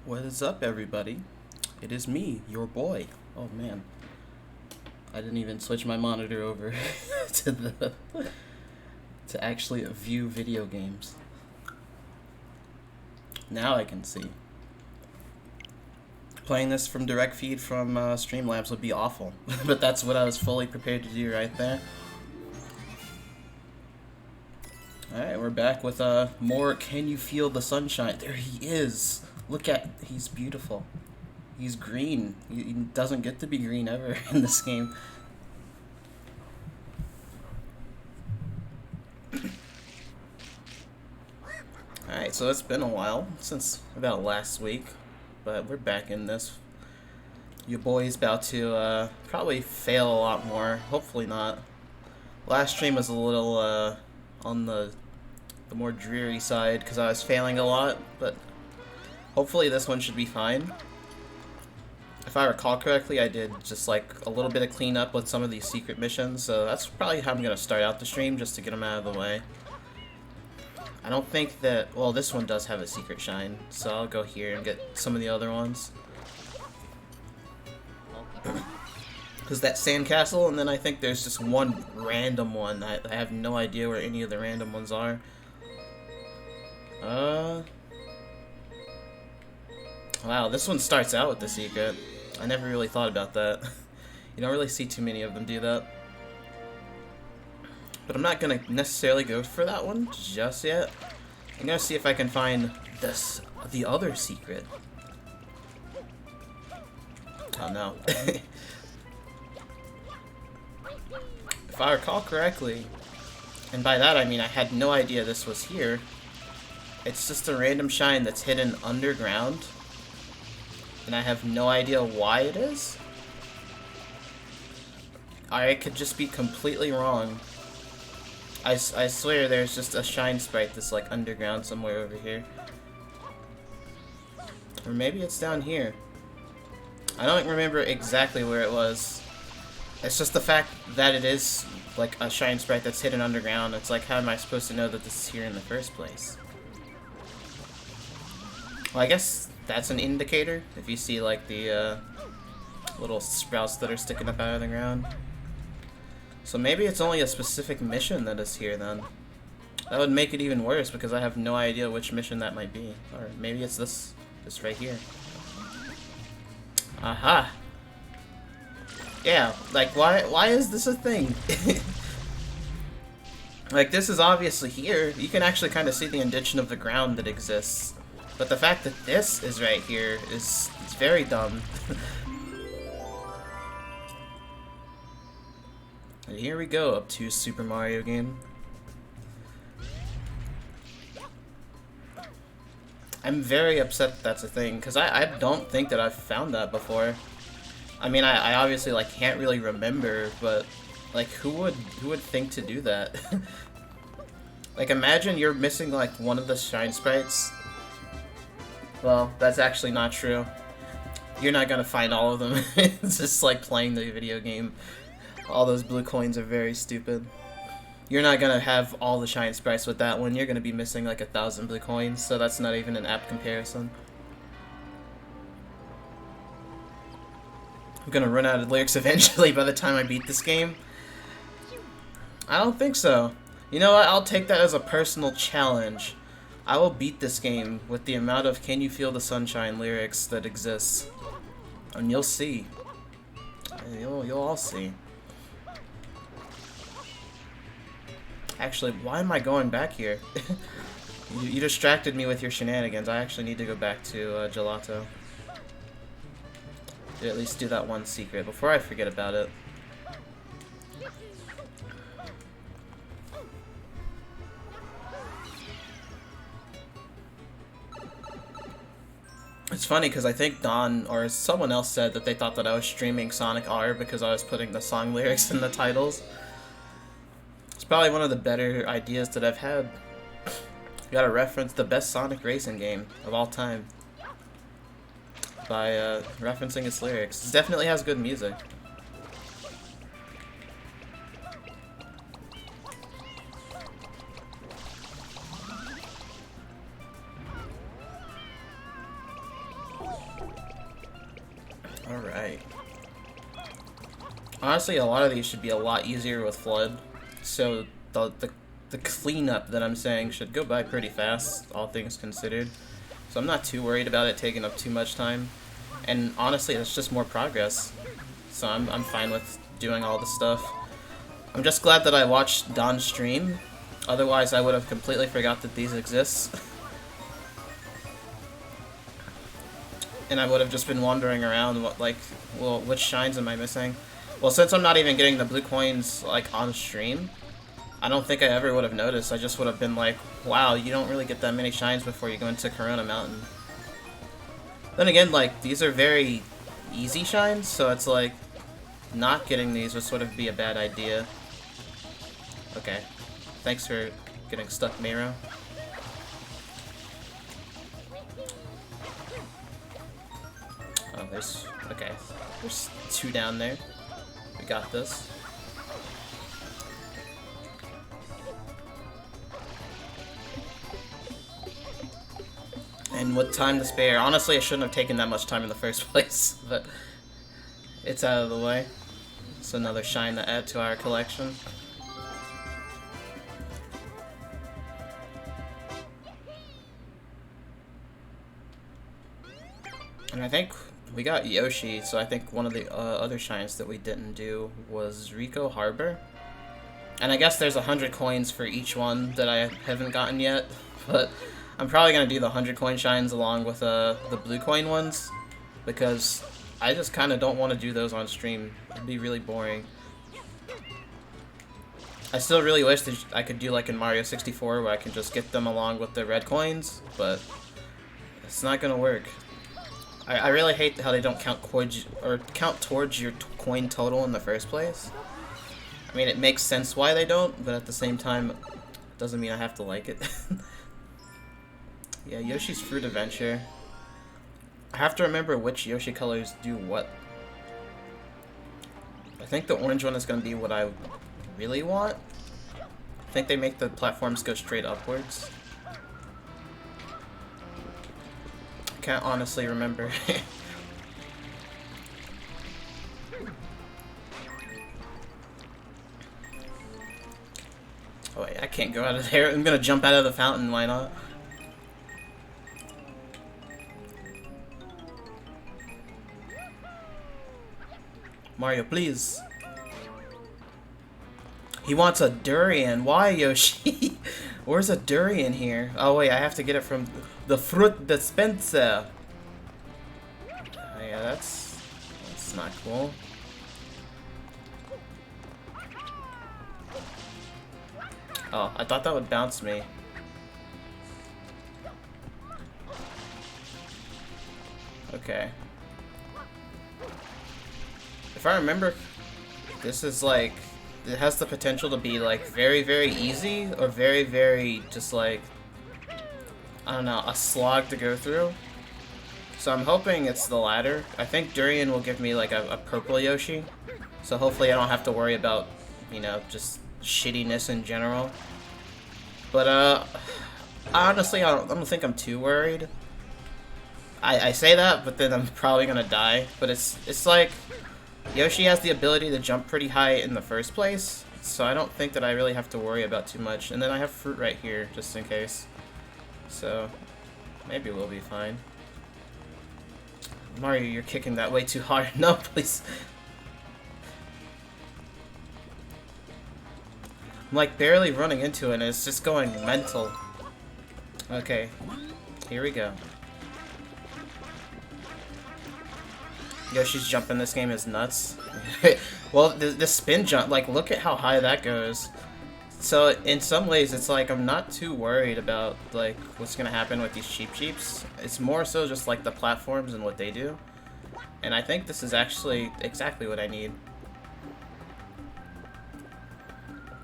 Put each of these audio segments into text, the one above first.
What is up, everybody? It is me, your boy. Oh man, I didn't even switch my monitor over to the to actually view video games. Now I can see. Playing this from direct feed from Streamlabs would be awful, but that's what I was fully prepared to do right there. Alright, we're back with more Can You Feel the Sunshine? There he is! Look at, he's beautiful. He's green. He doesn't get to be green ever in this game. Alright, so it's been a while, since about last week, but we're back in this. Your boy's about to probably fail a lot more. Hopefully not. Last stream was a little on the more dreary side because I was failing a lot, but hopefully this one should be fine. If I recall correctly, I did just like a little bit of cleanup with some of these secret missions, so that's probably how I'm going to start out the stream, just to get them out of the way. I don't think that, well, this one does have a secret shine, so I'll go here and get some of the other ones. Because that sandcastle, and then I think there's just one random one. I have no idea where any of the random ones are. Wow, this one starts out with the secret. I never really thought about that. You don't really see too many of them do that. But I'm not gonna necessarily go for that one just yet. I'm gonna see if I can find the other secret. Oh no. If I recall correctly, and by that I mean I had no idea this was here, it's just a random shine that's hidden underground, and I have no idea why it is. I could just be completely wrong. I swear there's just a shine sprite that's like underground somewhere over here. Or maybe it's down here. I don't remember exactly where it was. It's just the fact that it is like a shine sprite that's hidden underground. It's like, how am I supposed to know that this is here in the first place? Well, I guess that's an indicator. If you see like the little sprouts that are sticking up out of the ground. So maybe it's only a specific mission that is here then. That would make it even worse because I have no idea which mission that might be. Or maybe it's this right here. Aha! Yeah, like why is this a thing? Like, this is obviously here. You can actually kind of see the indentation of the ground that exists. But the fact that this is right here is very dumb. And here we go, up to Super Mario game. I'm very upset that that's a thing, because I don't think that I've found that before. I mean, I obviously like can't really remember, but like who would think to do that? Like, imagine you're missing like one of the shine sprites. Well, that's actually not true. You're not gonna find all of them. It's just like playing the video game. All those blue coins are very stupid. You're not gonna have all the shine sprites with that one. You're gonna be missing like 1,000 blue coins, so that's not even an apt comparison. I'm gonna run out of lyrics eventually by the time I beat this game. I don't think so. You know what? I'll take that as a personal challenge. I will beat this game with the amount of Can You Feel the Sunshine lyrics that exists. And you'll see. You'll all see. Actually, why am I going back here? You distracted me with your shenanigans. I actually need to go back to Gelato. To at least do that one secret before I forget about it. It's funny because I think Don or someone else said that they thought that I was streaming Sonic R because I was putting the song lyrics in the titles. It's probably one of the better ideas that I've had. You gotta reference the best Sonic racing game of all time by referencing its lyrics. It definitely has good music. Alright. Honestly, a lot of these should be a lot easier with Flood. So the cleanup that I'm saying should go by pretty fast, all things considered. So I'm not too worried about it taking up too much time. And honestly, that's just more progress. So I'm fine with doing all this stuff. I'm just glad that I watched Don's stream. Otherwise, I would have completely forgot that these exist. And I would have just been wandering around, well, which shines am I missing? Well, since I'm not even getting the blue coins, like, on stream, I don't think I ever would have noticed. I just would have been like, wow, you don't really get that many shines before you go into Corona Mountain. Then again, like, these are very easy shines, so it's like, not getting these would sort of be a bad idea. Okay. Thanks for getting stuck, Miro. Oh, there's... okay. There's 2 down there. We got this. And with time to spare, honestly I shouldn't have taken that much time in the first place, but it's out of the way. It's another shine to add to our collection. And I think we got Yoshi, so I think one of the other shines that we didn't do was Rico Harbor. And I guess there's 100 coins for each one that I haven't gotten yet, but I'm probably going to do the 100 coin shines along with the blue coin ones, because I just kind of don't want to do those on stream. It'd be really boring. I still really wish that I could do like in Mario 64 where I can just get them along with the red coins, but it's not going to work. I really hate how they don't count towards your coin total in the first place. I mean, it makes sense why they don't, but at the same time, it doesn't mean I have to like it. Yeah, Yoshi's Fruit Adventure. I have to remember which Yoshi colors do what. I think the orange one is going to be what I really want. I think they make the platforms go straight upwards. Can't honestly remember. Oh wait, I can't go out of there. I'm gonna jump out of the fountain, why not? Mario, please. He wants a durian. Why, Yoshi? Where's a durian here? Oh wait, I have to get it from the fruit dispenser. Oh, yeah, that's not cool. Oh, I thought that would bounce me. Okay. If I remember, this is like, it has the potential to be like very, very easy or very, very just like, I don't know, a slog to go through. So I'm hoping it's the latter. I think Durian will give me like a purple Yoshi. So hopefully I don't have to worry about, you know, just shittiness in general. But honestly, I don't think I'm too worried. I say that, but then I'm probably gonna die. But it's like, Yoshi has the ability to jump pretty high in the first place, so I don't think that I really have to worry about too much. And then I have fruit right here, just in case. So, maybe we'll be fine. Mario, you're kicking that way too hard. No, please. I'm like barely running into it, and it's just going mental. Okay, here we go. Yoshi's jump in this game is nuts. Well, the spin jump, like, look at how high that goes. So, in some ways, it's like, I'm not too worried about, like, what's gonna happen with these Cheep Cheeps. It's more so just, like, the platforms and what they do. And I think this is actually exactly what I need.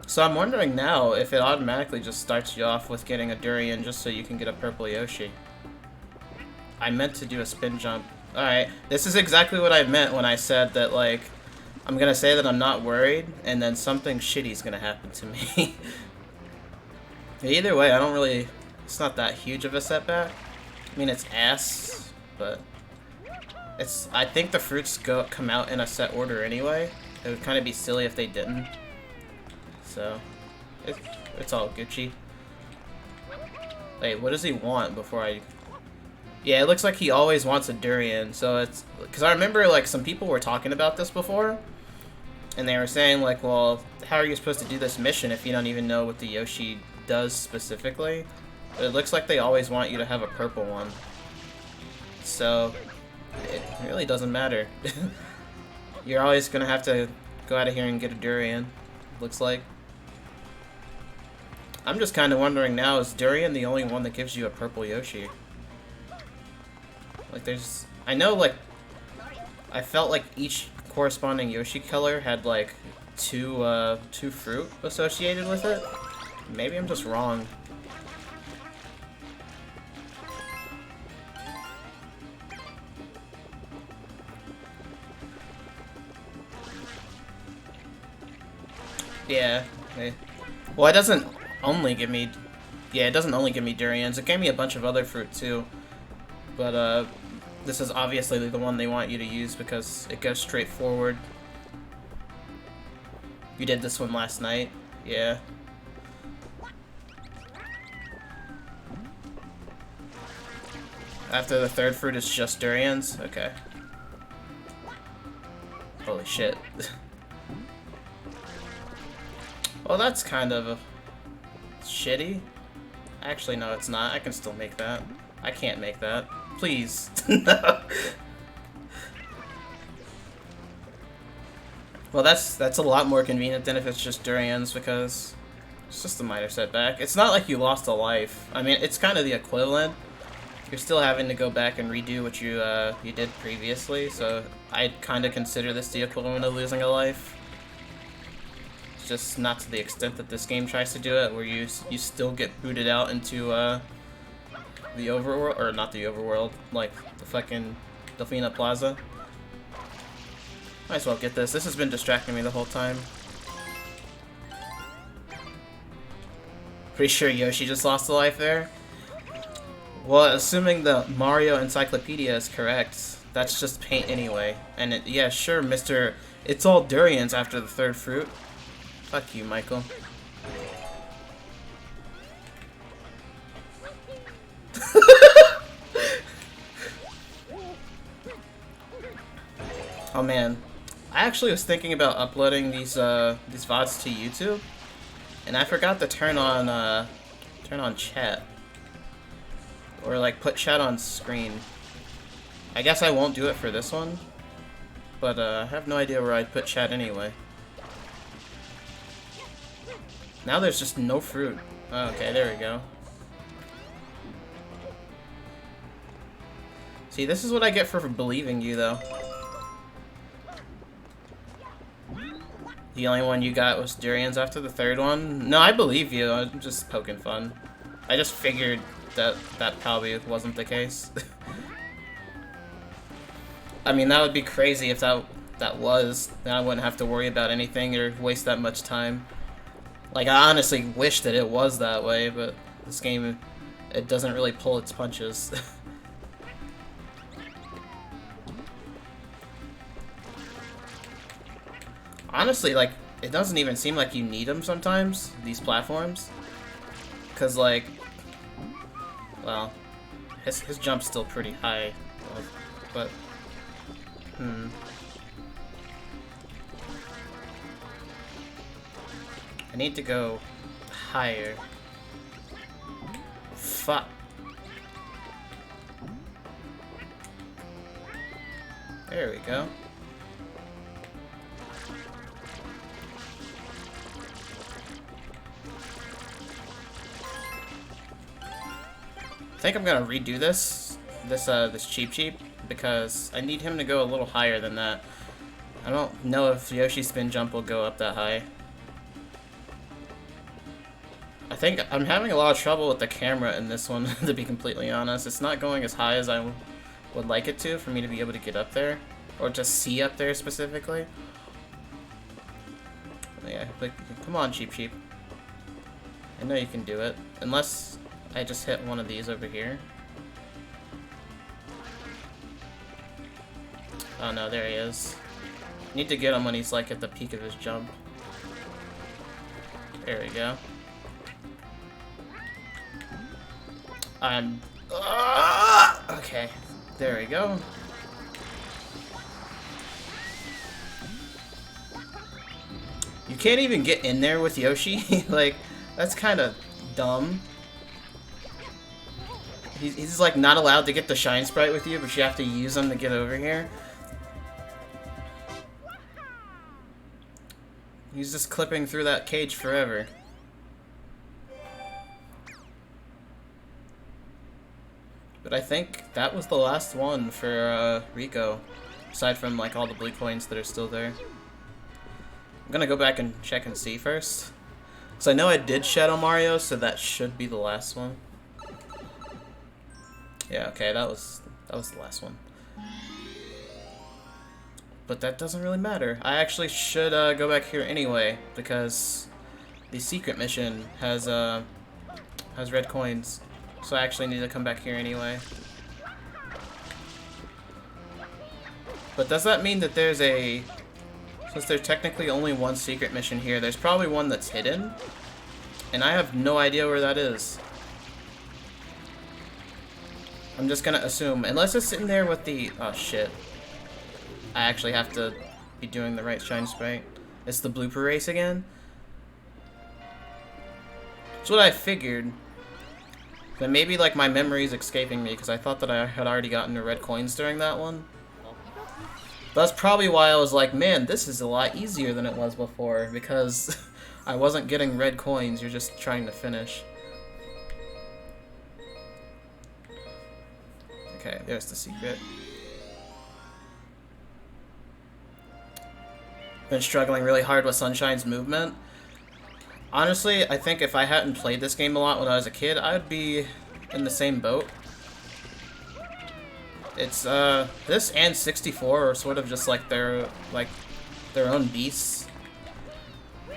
So I'm wondering now if it automatically just starts you off with getting a Durian just so you can get a purple Yoshi. I meant to do a spin jump. Alright, this is exactly what I meant when I said that, like, I'm gonna say that I'm not worried, and then something shitty's gonna happen to me. Either way, I don't really... It's not that huge of a setback. I mean, it's ass, but I think the fruits come out in a set order anyway. It would kind of be silly if they didn't. So, it's all Gucci. Wait, what does he want before I... Yeah, it looks like he always wants a durian, so it's... Because I remember, like, some people were talking about this before, and they were saying, like, well, how are you supposed to do this mission if you don't even know what the Yoshi does specifically? But it looks like they always want you to have a purple one. So, it really doesn't matter. You're always gonna have to go out of here and get a durian, looks like. I'm just kind of wondering now, is durian the only one that gives you a purple Yoshi? Like, there's... I know, like... I felt like each corresponding Yoshi color had, like, two fruit associated with it. Maybe I'm just wrong. Yeah. Okay. Well, it doesn't only give me... Yeah, it doesn't only give me durians. It gave me a bunch of other fruit, too. But, this is obviously the one they want you to use because it goes straight forward. You did this one last night? Yeah. After the third fruit is just durians? Okay. Holy shit. Well, that's kind of shitty. Actually, no, it's not. I can still make that. I can't make that. Please. No. Well, that's a lot more convenient than if it's just durians, because it's just a minor setback. It's not like you lost a life. I mean, it's kind of the equivalent. You're still having to go back and redo what you did previously, so I'd kind of consider this the equivalent of losing a life. It's just not to the extent that this game tries to do it, where you still get booted out into the overworld, or not the overworld, like the fucking Delfina Plaza. Might as well get this. This has been distracting me the whole time. Pretty sure Yoshi just lost a life there. Well, assuming the Mario Encyclopedia is correct, that's just paint anyway. And yeah, sure, Mr. It's all durians after the third fruit. Fuck you, Michael. Oh man, I actually was thinking about uploading these VODs to YouTube, and I forgot to turn on chat, or like put chat on screen. I guess I won't do it for this one, but I have no idea where I'd put chat anyway. Now there's just no fruit. Oh, okay, there we go. See, this is what I get for believing you, though. The only one you got was durians after the third one? No, I believe you. I'm just poking fun. I just figured that probably wasn't the case. I mean, that would be crazy if that was. Then I wouldn't have to worry about anything or waste that much time. Like, I honestly wish that it was that way, but this game, it doesn't really pull its punches. Honestly, like, it doesn't even seem like you need them sometimes, these platforms. Because, like, well, his jump's still pretty high, but, I need to go higher. Fuck. There we go. I think I'm gonna redo this Cheep Cheep, because I need him to go a little higher than that. I don't know if Yoshi's spin jump will go up that high. I think I'm having a lot of trouble with the camera in this one, to be completely honest. It's not going as high as I would like it to, for me to be able to get up there, or to see up there specifically. Yeah, but come on, Cheep Cheep. I know you can do it, unless I just hit one of these over here. Oh no, there he is. Need to get him when he's like at the peak of his jump. There we go. Okay, there we go. You can't even get in there with Yoshi. Like, that's kind of dumb. He's like not allowed to get the Shine Sprite with you, but you have to use him to get over here. He's just clipping through that cage forever. But I think that was the last one for Rico, aside from like all the blue coins that are still there. I'm gonna go back and check and see first. So I know I did Shadow Mario, so that should be the last one. Yeah, okay, that was the last one. But that doesn't really matter. I actually should go back here anyway, because the secret mission has red coins. So I actually need to come back here anyway. But does that mean that there's a... Since there's technically only one secret mission here, there's probably one that's hidden. And I have no idea where that is. I'm just gonna assume. Unless it's sitting there with the... Oh, shit. I actually have to be doing the right Shine Sprite. It's the blooper race again? That's what I figured. But maybe, like, my memory's escaping me, because I thought that I had already gotten the red coins during that one. That's probably why I was like, man, this is a lot easier than it was before, because I wasn't getting red coins, you're just trying to finish. Okay, there's the secret. Been struggling really hard with Sunshine's movement. Honestly, I think if I hadn't played this game a lot when I was a kid, I'd be in the same boat. It's, this and 64 are sort of just like their own beasts.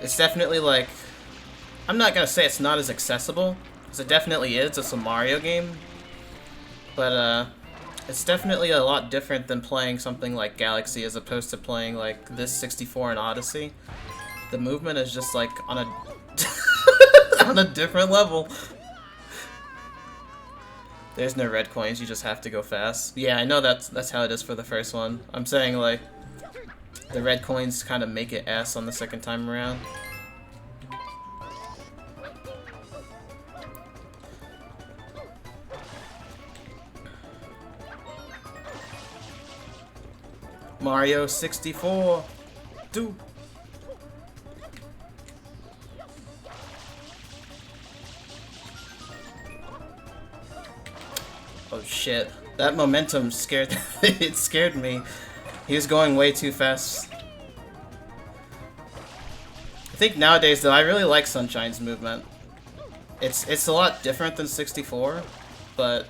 It's definitely like, I'm not gonna say it's not as accessible, because it definitely is, it's a Mario game. But, it's definitely a lot different than playing something like Galaxy as opposed to playing like this 64 and Odyssey. The movement is just like on a on a different level. There's no red coins, you just have to go fast. Yeah, I know that's how it is for the first one. I'm saying like the red coins kind of make it S on the second time around. Mario 64. Do. Oh shit. That momentum scared it scared me. He was going way too fast. I think nowadays though I really like Sunshine's movement. It's a lot different than 64, but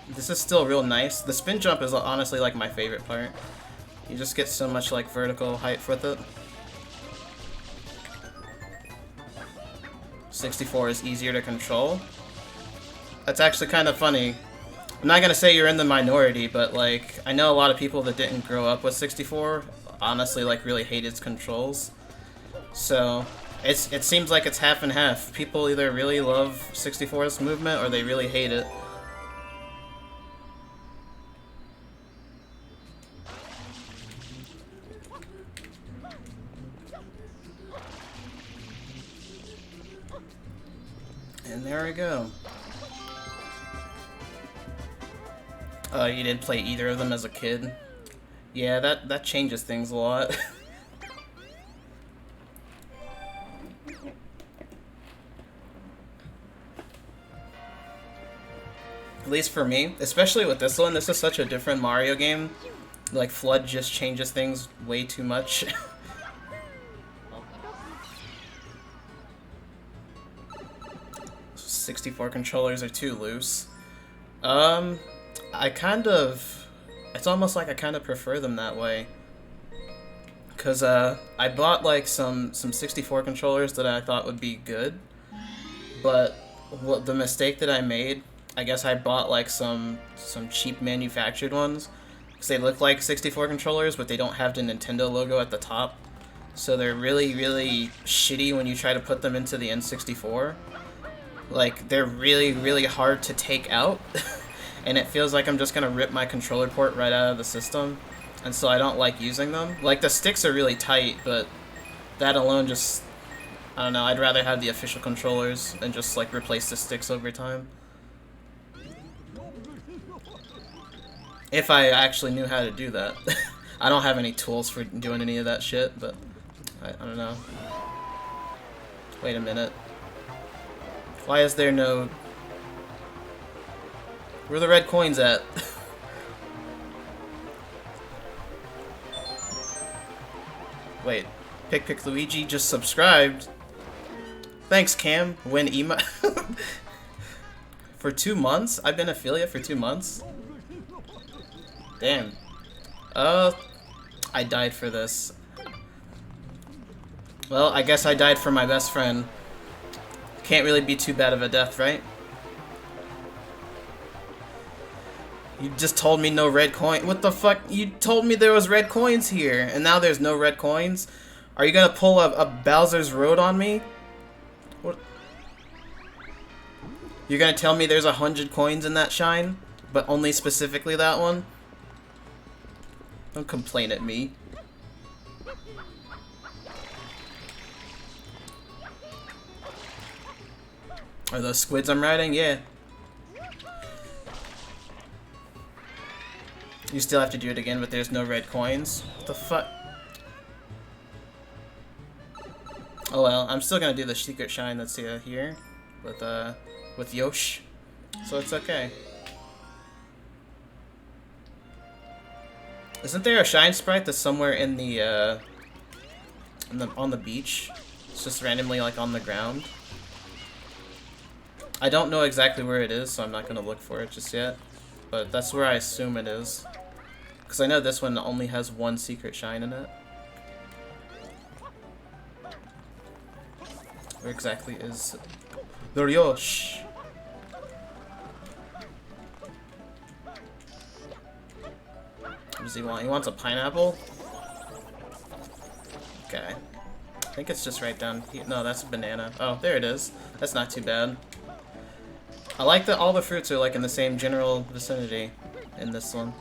this is still real nice. The spin jump is honestly like my favorite part. You just get so much like vertical height with it. 64 is easier to control. That's actually kind of funny. I'm not gonna say you're in the minority, but like I know a lot of people that didn't grow up with 64 honestly like really hate its controls. So it seems like it's half and half. People either really love 64's movement or they really hate it. And there we go. Oh, you didn't play either of them as a kid? Yeah, that changes things a lot. At least for me, especially with this one, this is such a different Mario game. Like, Flood just changes things way too much. 64 controllers are too loose. I kind of... It's almost like I kind of prefer them that way. Because, I bought, like, some 64 controllers that I thought would be good. But the mistake that I made, I guess I bought, like, some cheap manufactured ones. because they look like 64 controllers, but they don't have the Nintendo logo at the top. So they're really, really shitty when you try to put them into the N64. Like, they're really, really hard to take out. And it feels like I'm just gonna rip my controller port right out of the system. And so I don't like using them. Like, the sticks are really tight, but that alone just... I don't know, I'd rather have the official controllers and just, like, replace the sticks over time. If I actually knew how to do that. I don't have any tools for doing any of that shit, but... I don't know. Wait a minute. Why is there no... Where are the red coins at? Wait. Pick Luigi just subscribed. Thanks, Cam. Win emo... For 2 months? I've been affiliate for 2 months? Damn. I died for this. Well, I guess I died for my best friend. Can't really be too bad of a death, right? You just told me no red coin. What the fuck? You told me there was red coins here, and now there's no red coins? Are you gonna pull a Bowser's Road on me? What? You're gonna tell me there's 100 coins in that shine? But only specifically that one? Don't complain at me. Are those squids I'm riding? Yeah. You still have to do it again, but there's no red coins. What the fuck? Oh well, I'm still gonna do the secret shine that's here with Yosh, so it's okay. Isn't there a shine sprite that's somewhere in the on the beach? It's just randomly like on the ground. I don't know exactly where it is, so I'm not gonna look for it just yet. But that's where I assume it is. Because I know this one only has one secret shine in it. Where exactly is Doryosh? What does he want? He wants a pineapple? Okay. I think it's just right down here. No, that's a banana. Oh, there it is. That's not too bad. I like that all the fruits are like in the same general vicinity in this one.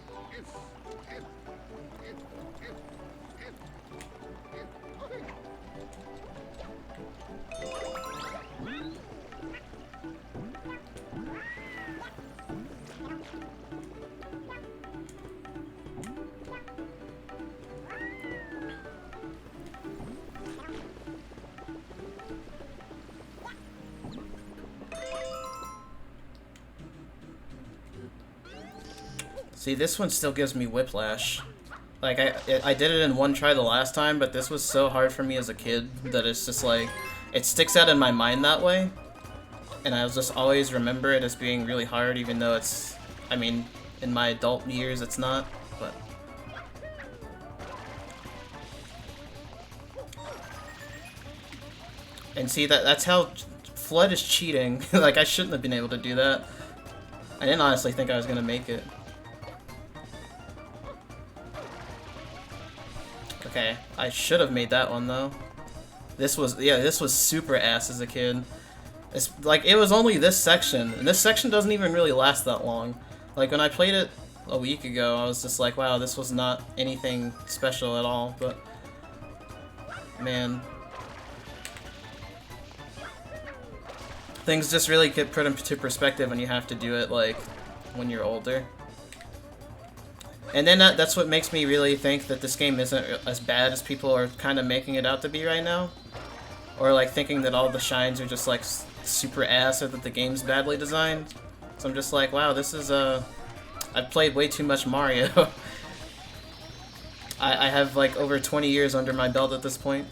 See, this one still gives me whiplash. Like, I did it in one try the last time, but this was so hard for me as a kid that it's just like, it sticks out in my mind that way. And I'll just always remember it as being really hard, even though it's, I mean, in my adult years it's not, but... And see, that's how Flood is cheating. Like, I shouldn't have been able to do that. I didn't honestly think I was gonna make it. Okay, I should have made that one though. This was, yeah, this was super ass as a kid. It's like, it was only this section, and this section doesn't even really last that long. Like, when I played it a week ago, I was just like, wow, this was not anything special at all, but... Man. Things just really get put into perspective when you have to do it, like, when you're older. And then that's what makes me really think that this game isn't as bad as people are kind of making it out to be right now. Or like thinking that all the shines are just like super ass or that the game's badly designed. So I'm just like, wow, this is I've played way too much Mario. I have like over 20 years under my belt at this point.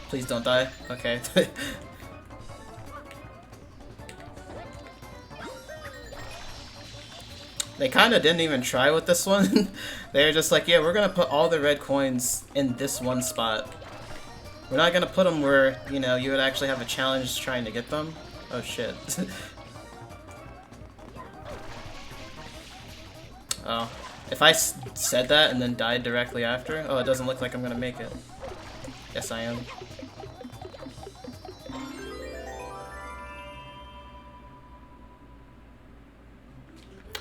Please don't die. Okay. They kind of didn't even try with this one. They were just like, yeah, we're gonna put all the red coins in this one spot. We're not gonna put them where, you know, you would actually have a challenge trying to get them. Oh shit. Oh. If I said that and then died directly after, oh, it doesn't look like I'm gonna make it. Yes, I am.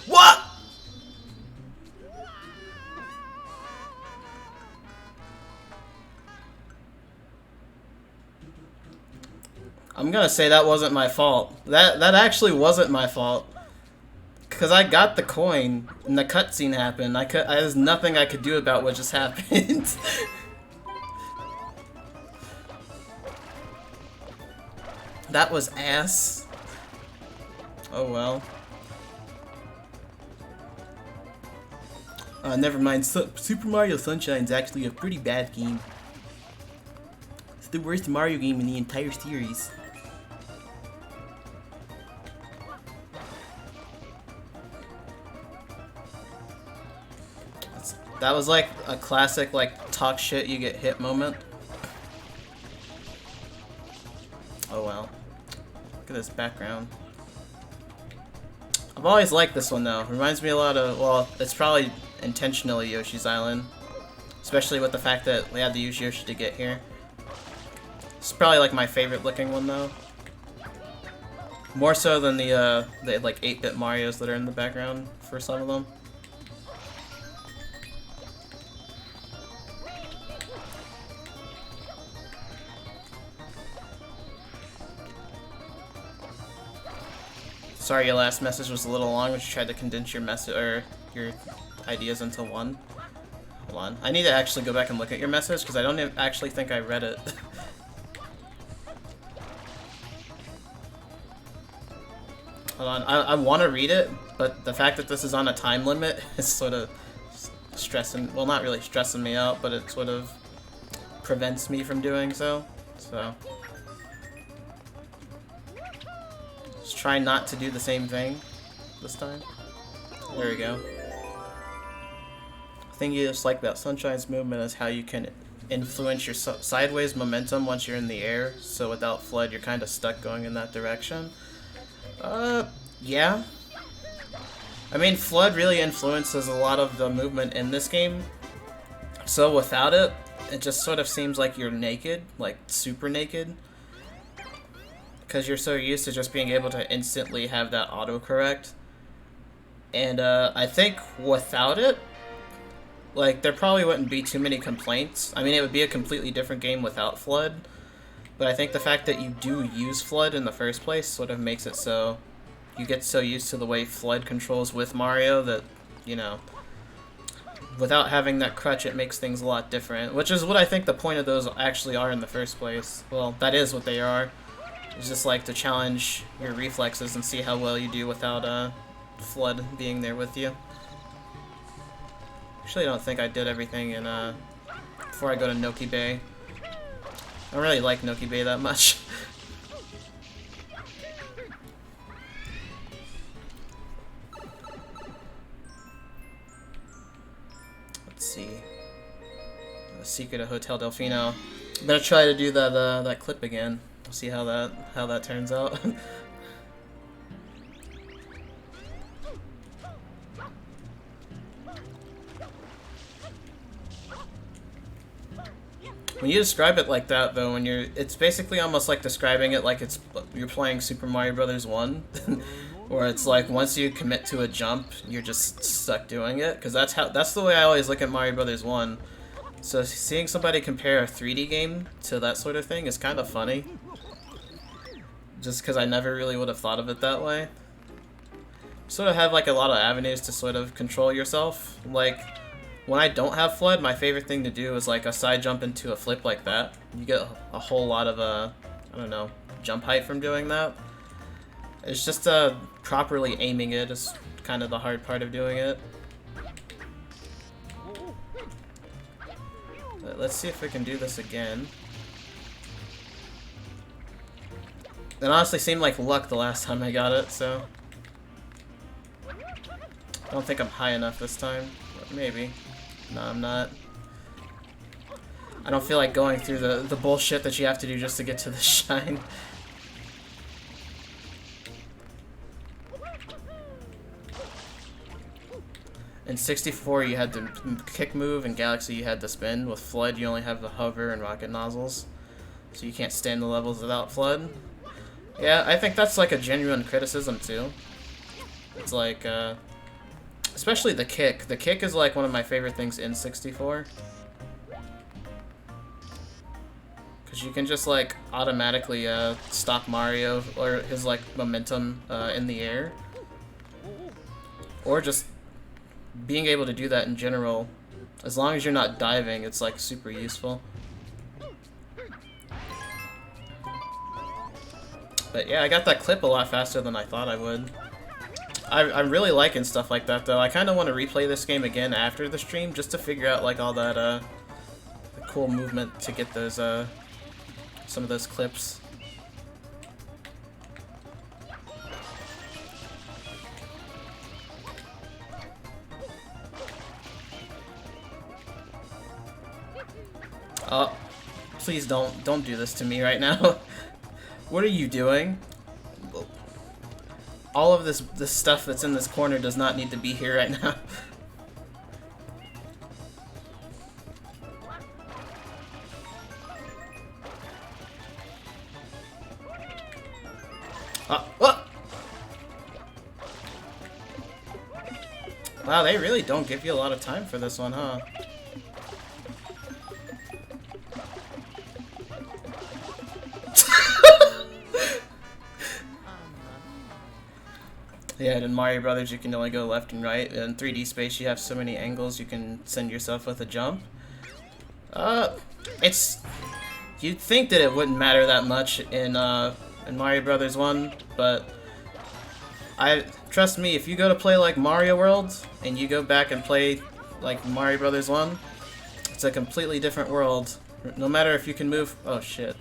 What? I'm gonna say that wasn't my fault. That actually wasn't my fault. Cause I got the coin and the cutscene happened. There's nothing I could do about what just happened. That was ass. Oh well. Never mind. Super Mario Sunshine's actually a pretty bad game. It's the worst Mario game in the entire series. That was like a classic, like, talk shit, you get hit moment. Oh well. Look at this background. I've always liked this one though. Reminds me a lot of, well, it's probably intentionally Yoshi's Island. Especially with the fact that we had to use Yoshi to get here. It's probably like my favorite looking one though. More so than the like 8-bit Marios that are in the background for some of them. Sorry, your last message was a little long, but you tried to condense your message or your ideas into one. Hold on, I need to actually go back and look at your message because I don't actually think I read it. Hold on, I want to read it, but the fact that this is on a time limit is sort of stressing. Well, not really stressing me out, but it sort of prevents me from doing so. So. Just try not to do the same thing this time. There we go. The thing you just like about Sunshine's movement is how you can influence your sideways momentum once you're in the air, so without FLUDD you're kind of stuck going in that direction. Yeah. I mean, FLUDD really influences a lot of the movement in this game, so without it, it just sort of seems like you're naked, like super naked. Because you're so used to just being able to instantly have that autocorrect. And I think without it, like, there probably wouldn't be too many complaints. I mean, it would be a completely different game without FLUDD. But I think the fact that you do use FLUDD in the first place sort of makes it so you get so used to the way FLUDD controls with Mario that, you know, without having that crutch, it makes things a lot different. Which is what I think the point of those actually are in the first place. Well, that is what they are. It's just like to challenge your reflexes and see how well you do without FLUDD being there with you. Actually, I don't think I did everything in before I go to Noki Bay. I don't really like Noki Bay that much. Let's see. The Secret of Hotel Delfino. I'm gonna try to do that that clip again. See how that turns out. When you describe it like that, though, it's basically almost like describing it like you're playing Super Mario Brothers 1, where it's like once you commit to a jump, you're just stuck doing it. Because that's the way I always look at Mario Brothers 1. So seeing somebody compare a 3D game to that sort of thing is kind of funny. Just because I never really would have thought of it that way. You sort of have like a lot of avenues to sort of control yourself. Like, when I don't have FLUDD, my favorite thing to do is like a side jump into a flip like that. You get a whole lot of, I don't know, jump height from doing that. It's just properly aiming it is kind of the hard part of doing it. But let's see if we can do this again. It honestly seemed like luck the last time I got it, so... I don't think I'm high enough this time. Maybe. No, I'm not. I don't feel like going through the bullshit that you have to do just to get to the shine. In 64 you had the kick move, in Galaxy you had the spin. With Flood you only have the hover and rocket nozzles. So you can't stand the levels without Flood. Yeah, I think that's like a genuine criticism too. It's like, especially the kick. The kick is like one of my favorite things in 64. Because you can just like automatically stop Mario or his like momentum in the air. Or just being able to do that in general, as long as you're not diving, it's like super useful. But yeah, I got that clip a lot faster than I thought I would. I'm really liking stuff like that though. I kind of want to replay this game again after the stream just to figure out like all that the cool movement to get those some of those clips. Oh, please don't do this to me right now. What are you doing? All of this stuff that's in this corner does not need to be here right now. Oh. Wow, they really don't give you a lot of time for this one, huh? Yeah, and in Mario Brothers you can only go left and right. In 3D space you have so many angles you can send yourself with a jump. You'd think that it wouldn't matter that much in Mario Brothers 1, but trust me, if you go to play like Mario World and you go back and play like Mario Brothers 1, it's a completely different world. No matter if you can move. Oh shit.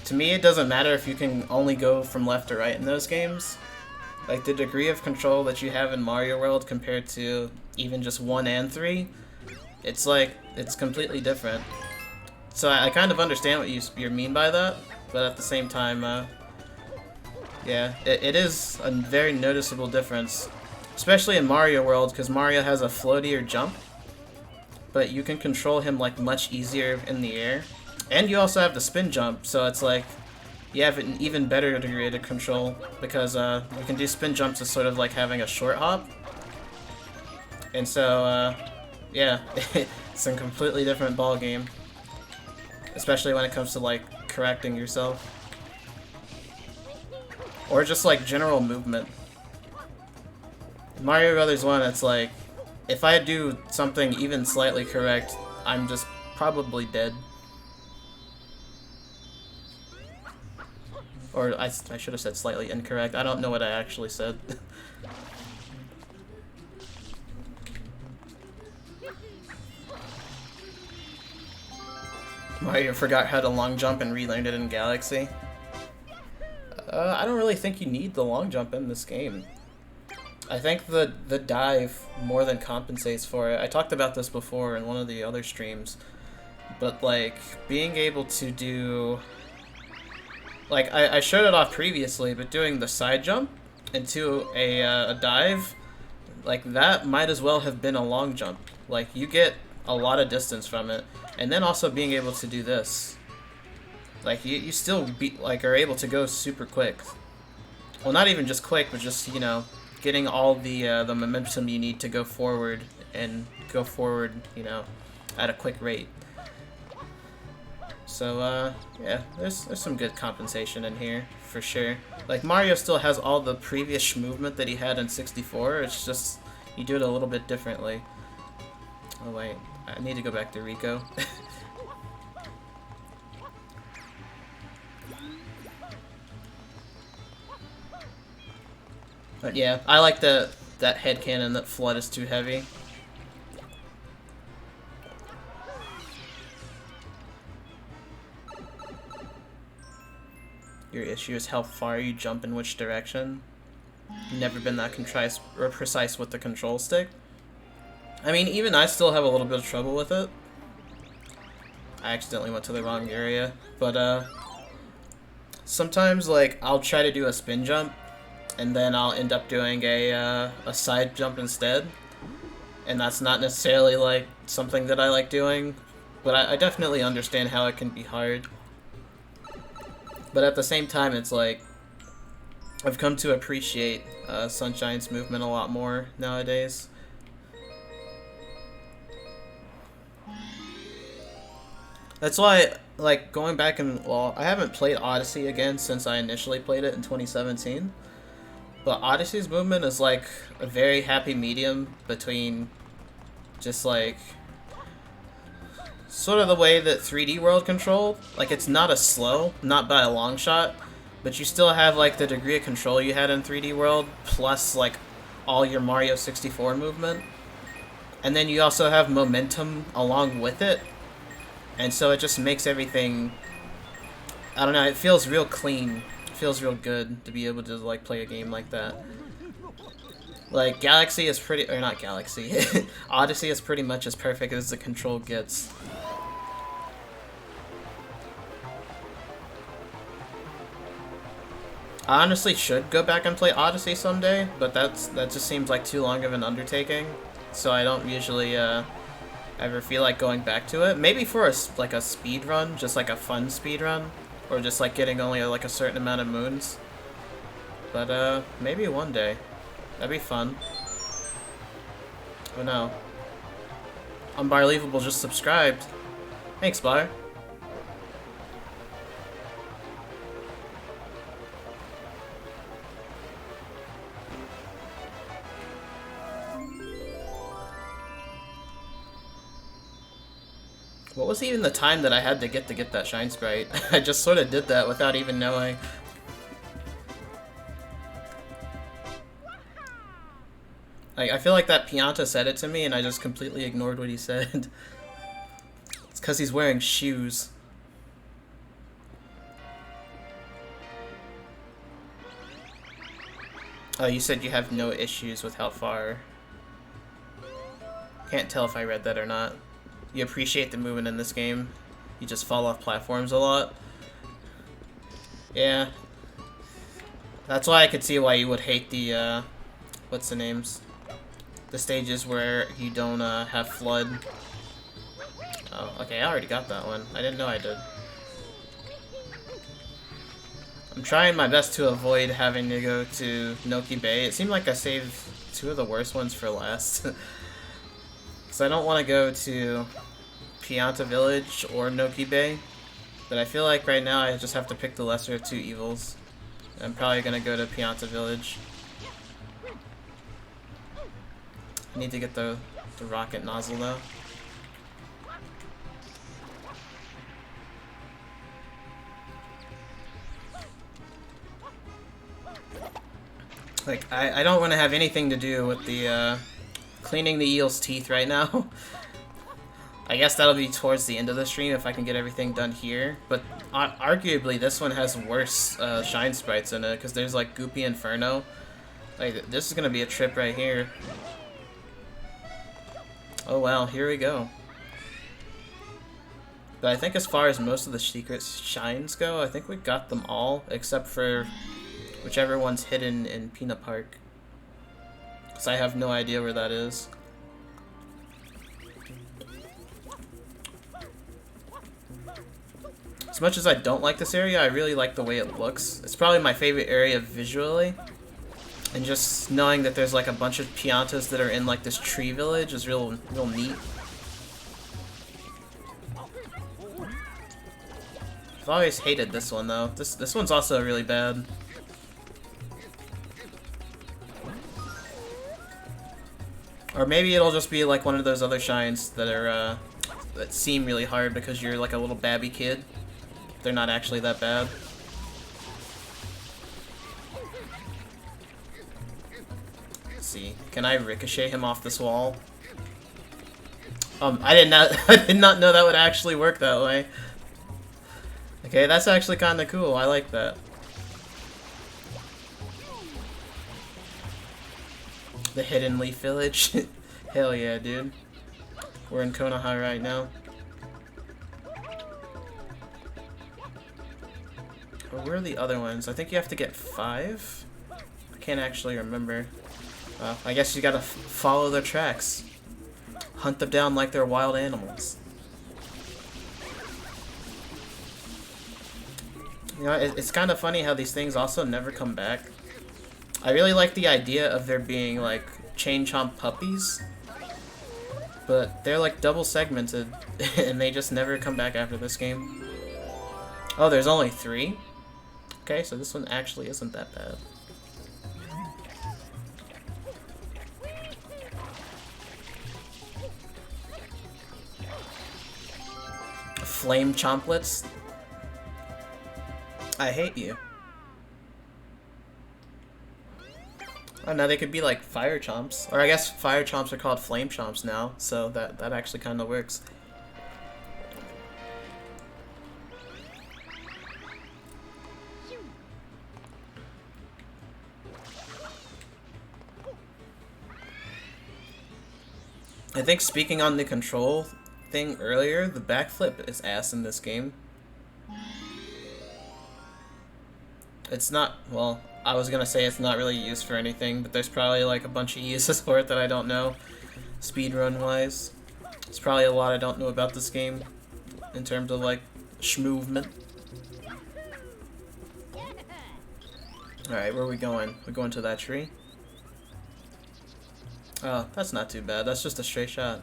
To me, it doesn't matter if you can only go from left to right in those games. Like, the degree of control that you have in Mario World compared to even just 1 and 3, it's like, it's completely different. So I kind of understand what you mean by that, but at the same time, yeah, it is a very noticeable difference. Especially in Mario World, because Mario has a floatier jump, but you can control him, like, much easier in the air. And you also have the spin jump, so it's like you have an even better degree of control because you can do spin jumps as sort of like having a short hop. And so, yeah, it's a completely different ball game, especially when it comes to like correcting yourself or just like general movement. In Mario Brothers 1, it's like if I do something even slightly correct, I'm just probably dead. Or I should have said slightly incorrect. I don't know what I actually said. Mario forgot how to long jump and relearned it in Galaxy. I don't really think you need the long jump in this game. I think the dive more than compensates for it. I talked about this before in one of the other streams, but like being able to do, like I showed it off previously, but doing the side jump into a dive, like that might as well have been a long jump. Like you get a lot of distance from it, and then also being able to do this, like you still are able to go super quick. Well, not even just quick, but just, you know, getting all the momentum you need to go forward, you know, at a quick rate. So yeah, there's some good compensation in here for sure. Like Mario still has all the previous movement that he had in 64. It's just you do it a little bit differently. Oh wait, I need to go back to Rico. But yeah, I like that headcanon that Flood is too heavy. Your issue is how far you jump in which direction. never been that precise with the control stick. I mean, even I still have a little bit of trouble with it. I accidentally went to the wrong area, but sometimes like I'll try to do a spin jump, and then I'll end up doing a side jump instead, and that's not necessarily like something that I like doing, but I definitely understand how it can be hard. But at the same time, it's like I've come to appreciate Sunshine's movement a lot more nowadays. That's why, like, going back and, well, I haven't played Odyssey again since I initially played it in 2017. But Odyssey's movement is, like, a very happy medium between just, like, sort of the way that 3D World controlled. Like, it's not as slow, not by a long shot, but you still have, like, the degree of control you had in 3D World, plus, like, all your Mario 64 movement. And then you also have momentum along with it. And so it just makes everything, I don't know, it feels real clean. It feels real good to be able to, like, play a game like that. Like, Galaxy is pretty, or not Galaxy, Odyssey is pretty much as perfect as the control gets. I honestly should go back and play Odyssey someday, but that just seems like too long of an undertaking. So I don't usually, ever feel like going back to it. Maybe for like a speed run, just like a fun speed run, or just like getting only like a certain amount of moons. But maybe one day. That'd be fun. Oh no. Unbelievable just subscribed. Thanks, Bar. What was even the time that I had to get that Shine Sprite? I just sort of did that without even knowing. Like, I feel like that Pianta said it to me and I just completely ignored what he said. It's because he's wearing shoes. Oh, you said you have no issues with how far. Can't tell if I read that or not. You appreciate the movement in this game. You just fall off platforms a lot. Yeah. That's why I could see why you would hate the, what's the names? The stages where you don't, have flood. Oh, okay, I already got that one. I didn't know I did. I'm trying my best to avoid having to go to Noki Bay. It seemed like I saved two of the worst ones for last. Because I don't want to go to Pianta Village or Noki Bay. But I feel like right now I just have to pick the lesser of two evils. I'm probably going to go to Pianta Village. I need to get the rocket nozzle though. Like, I don't want to have anything to do with the, cleaning the eel's teeth right now. I guess that'll be towards the end of the stream if I can get everything done here. But arguably, this one has worse Shine Sprites in it, because there's, like, Goopy Inferno. Like, this is gonna be a trip right here. Oh, well, here we go. But I think as far as most of the secret shines go, I think we got them all, except for whichever one's hidden in Peanut Park. Because I have no idea where that is. As much as I don't like this area, I really like the way it looks. It's probably my favorite area visually. And just knowing that there's like a bunch of Piantas that are in like this tree village is real neat. I've always hated this one though. This one's also really bad. Or maybe it'll just be like one of those other shines that are that seem really hard because you're like a little babby kid. They're not actually that bad. Let's see. Can I ricochet him off this wall? I did not know that would actually work that way. Okay, that's actually kind of cool. I like that. The Hidden Leaf Village. Hell yeah, dude. We're in Konoha right now. Or where are the other ones? I think you have to get 5? I can't actually remember. I guess you gotta follow their tracks. Hunt them down like they're wild animals. You know, it's kind of funny how these things also never come back. I really like the idea of there being, like, chain chomp puppies. But they're, like, double segmented, and they just never come back after this game. Oh, there's only 3? Okay, so this one actually isn't that bad. Flame chomplets? I hate you. Oh, now they could be like fire chomps. Or I guess fire chomps are called flame chomps now, so that actually kind of works. I think speaking on the control thing earlier, the backflip is ass in this game. It's not, well, I was gonna say it's not really used for anything, but there's probably like a bunch of uses for it that I don't know, speedrun wise. There's probably a lot I don't know about this game, in terms of like, schmovement. Alright, where are we going? We're going to that tree? Oh, that's not too bad, that's just a straight shot.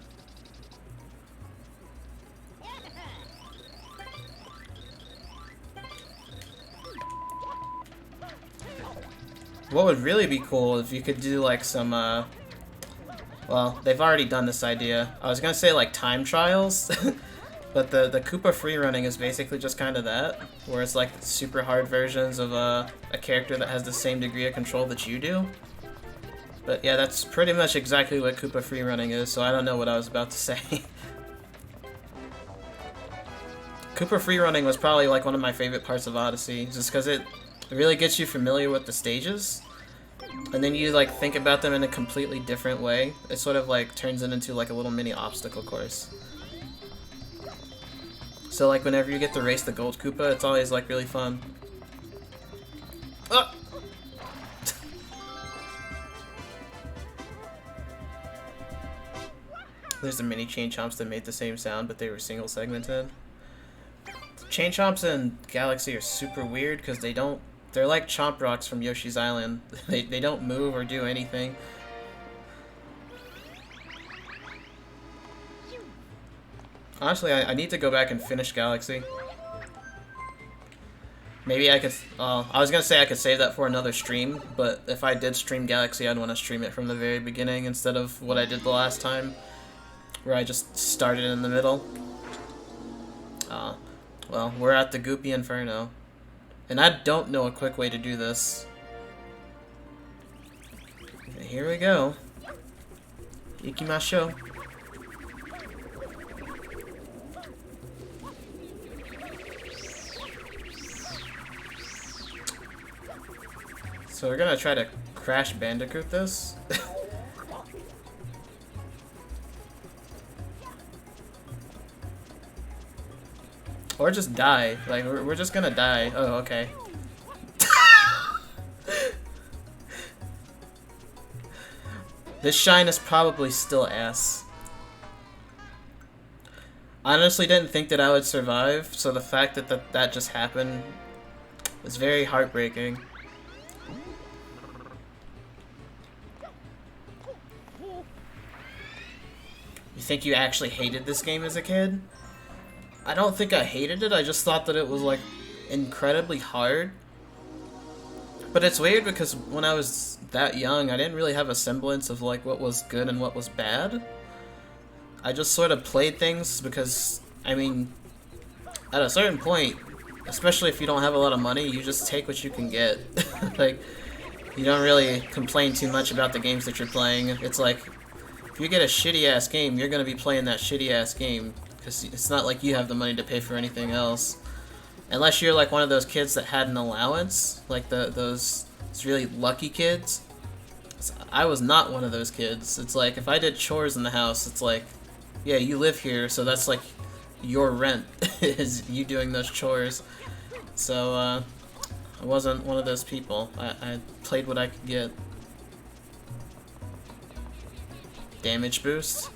What would really be cool if you could do like some, well, they've already done this idea. I was gonna say like time trials, but the Koopa freerunning is basically just kind of that, where it's like super hard versions of a character that has the same degree of control that you do. But yeah, that's pretty much exactly what Koopa freerunning is, so I don't know what I was about to say. Koopa freerunning was probably like one of my favorite parts of Odyssey, just because it really gets you familiar with the stages, and then you like think about them in a completely different way. It sort of like turns it into like a little mini obstacle course. So like whenever you get to race the Gold Koopa, it's always like really fun. Oh! There's the mini chain chomps that made the same sound, but they were single segmented. Chain chomps in Galaxy are super weird because they're like chomp rocks from Yoshi's Island. They don't move or do anything. Honestly, I need to go back and finish Galaxy. Maybe I could, I was gonna say I could save that for another stream, but if I did stream Galaxy, I'd want to stream it from the very beginning instead of what I did the last time, where I just started in the middle. Well, we're at the Goopy Inferno. And I don't know a quick way to do this. And here we go. Ikimashou. So we're gonna try to Crash Bandicoot this. Or just die. Like, we're just gonna die. Oh, okay. This shine is probably still ass. I honestly didn't think that I would survive, so the fact that that just happened was very heartbreaking. You think you actually hated this game as a kid? I don't think I hated it, I just thought that it was, like, incredibly hard. But it's weird because when I was that young, I didn't really have a semblance of, like, what was good and what was bad. I just sort of played things because, I mean, at a certain point, especially if you don't have a lot of money, you just take what you can get. Like, you don't really complain too much about the games that you're playing. It's like, if you get a shitty-ass game, you're gonna be playing that shitty-ass game. Because it's not like you have the money to pay for anything else. Unless you're like one of those kids that had an allowance, like those really lucky kids. I was not one of those kids. It's like, if I did chores in the house, it's like, yeah, you live here, so that's like your rent, is you doing those chores. So, I wasn't one of those people. I played what I could get. Damage boost.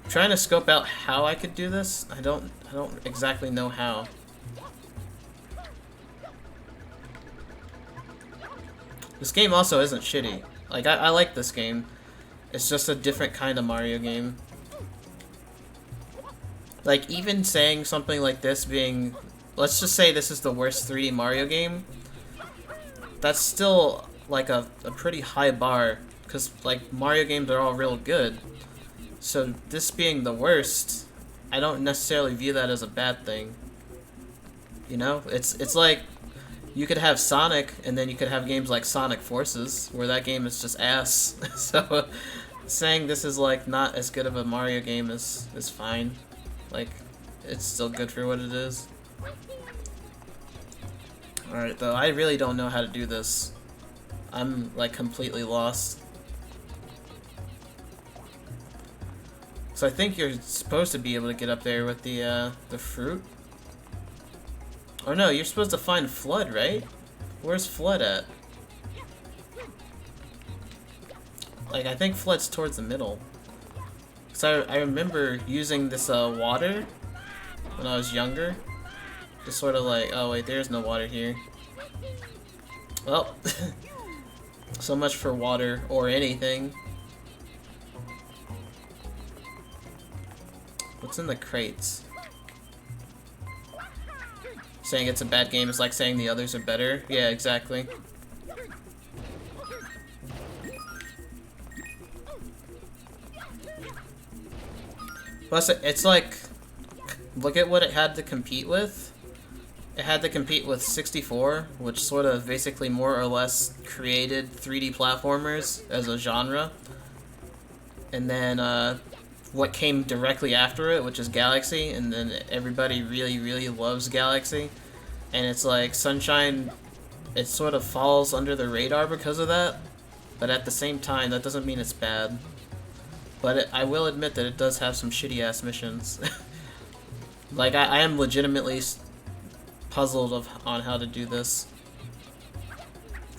I'm trying to scope out how I could do this. I don't exactly know how. This game also isn't shitty. Like, I like this game. It's just a different kind of Mario game. Like, even saying something like this being... Let's just say this is the worst 3D Mario game. That's still, like, a pretty high bar. Because, like, Mario games are all real good. So, this being the worst, I don't necessarily view that as a bad thing. You know? It's like... You could have Sonic, and then you could have games like Sonic Forces, where that game is just ass. So, saying this is, like, not as good of a Mario game is fine. Like, it's still good for what it is. Alright, though, I really don't know how to do this. I'm, like, completely lost. So I think you're supposed to be able to get up there with the fruit. Oh no, you're supposed to find Flood, right? Where's Flood at? Like, I think Flood's towards the middle. So I remember using this water when I was younger. Just sort of like, oh wait, there's no water here. Well, so much for water or anything. What's in the crates? Saying it's a bad game is like saying the others are better. Yeah, exactly. Plus, it's like, look at what it had to compete with. It had to compete with 64, which sort of basically more or less created 3D platformers as a genre. And then, what came directly after it, which is Galaxy, and then everybody really, really loves Galaxy. And it's like, Sunshine, it sort of falls under the radar because of that, but at the same time, that doesn't mean it's bad. But I will admit that it does have some shitty-ass missions. Like, I am legitimately puzzled on how to do this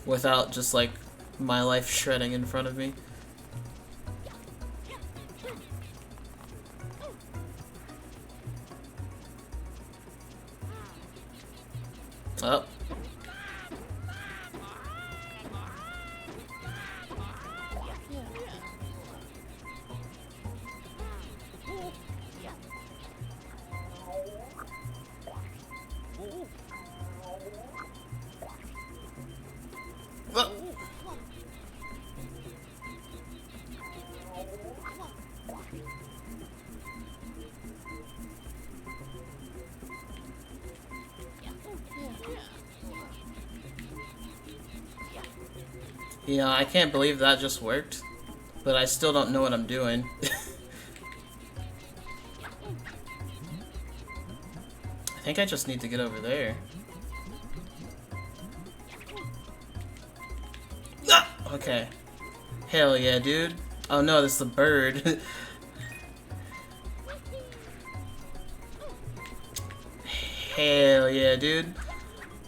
without just, like, my life shredding in front of me. Oh. Well. You know, I can't believe that just worked, but I still don't know what I'm doing. I think I just need to get over there. Ah! Okay. Hell yeah, dude. Oh no, this is the bird. Hell yeah, dude.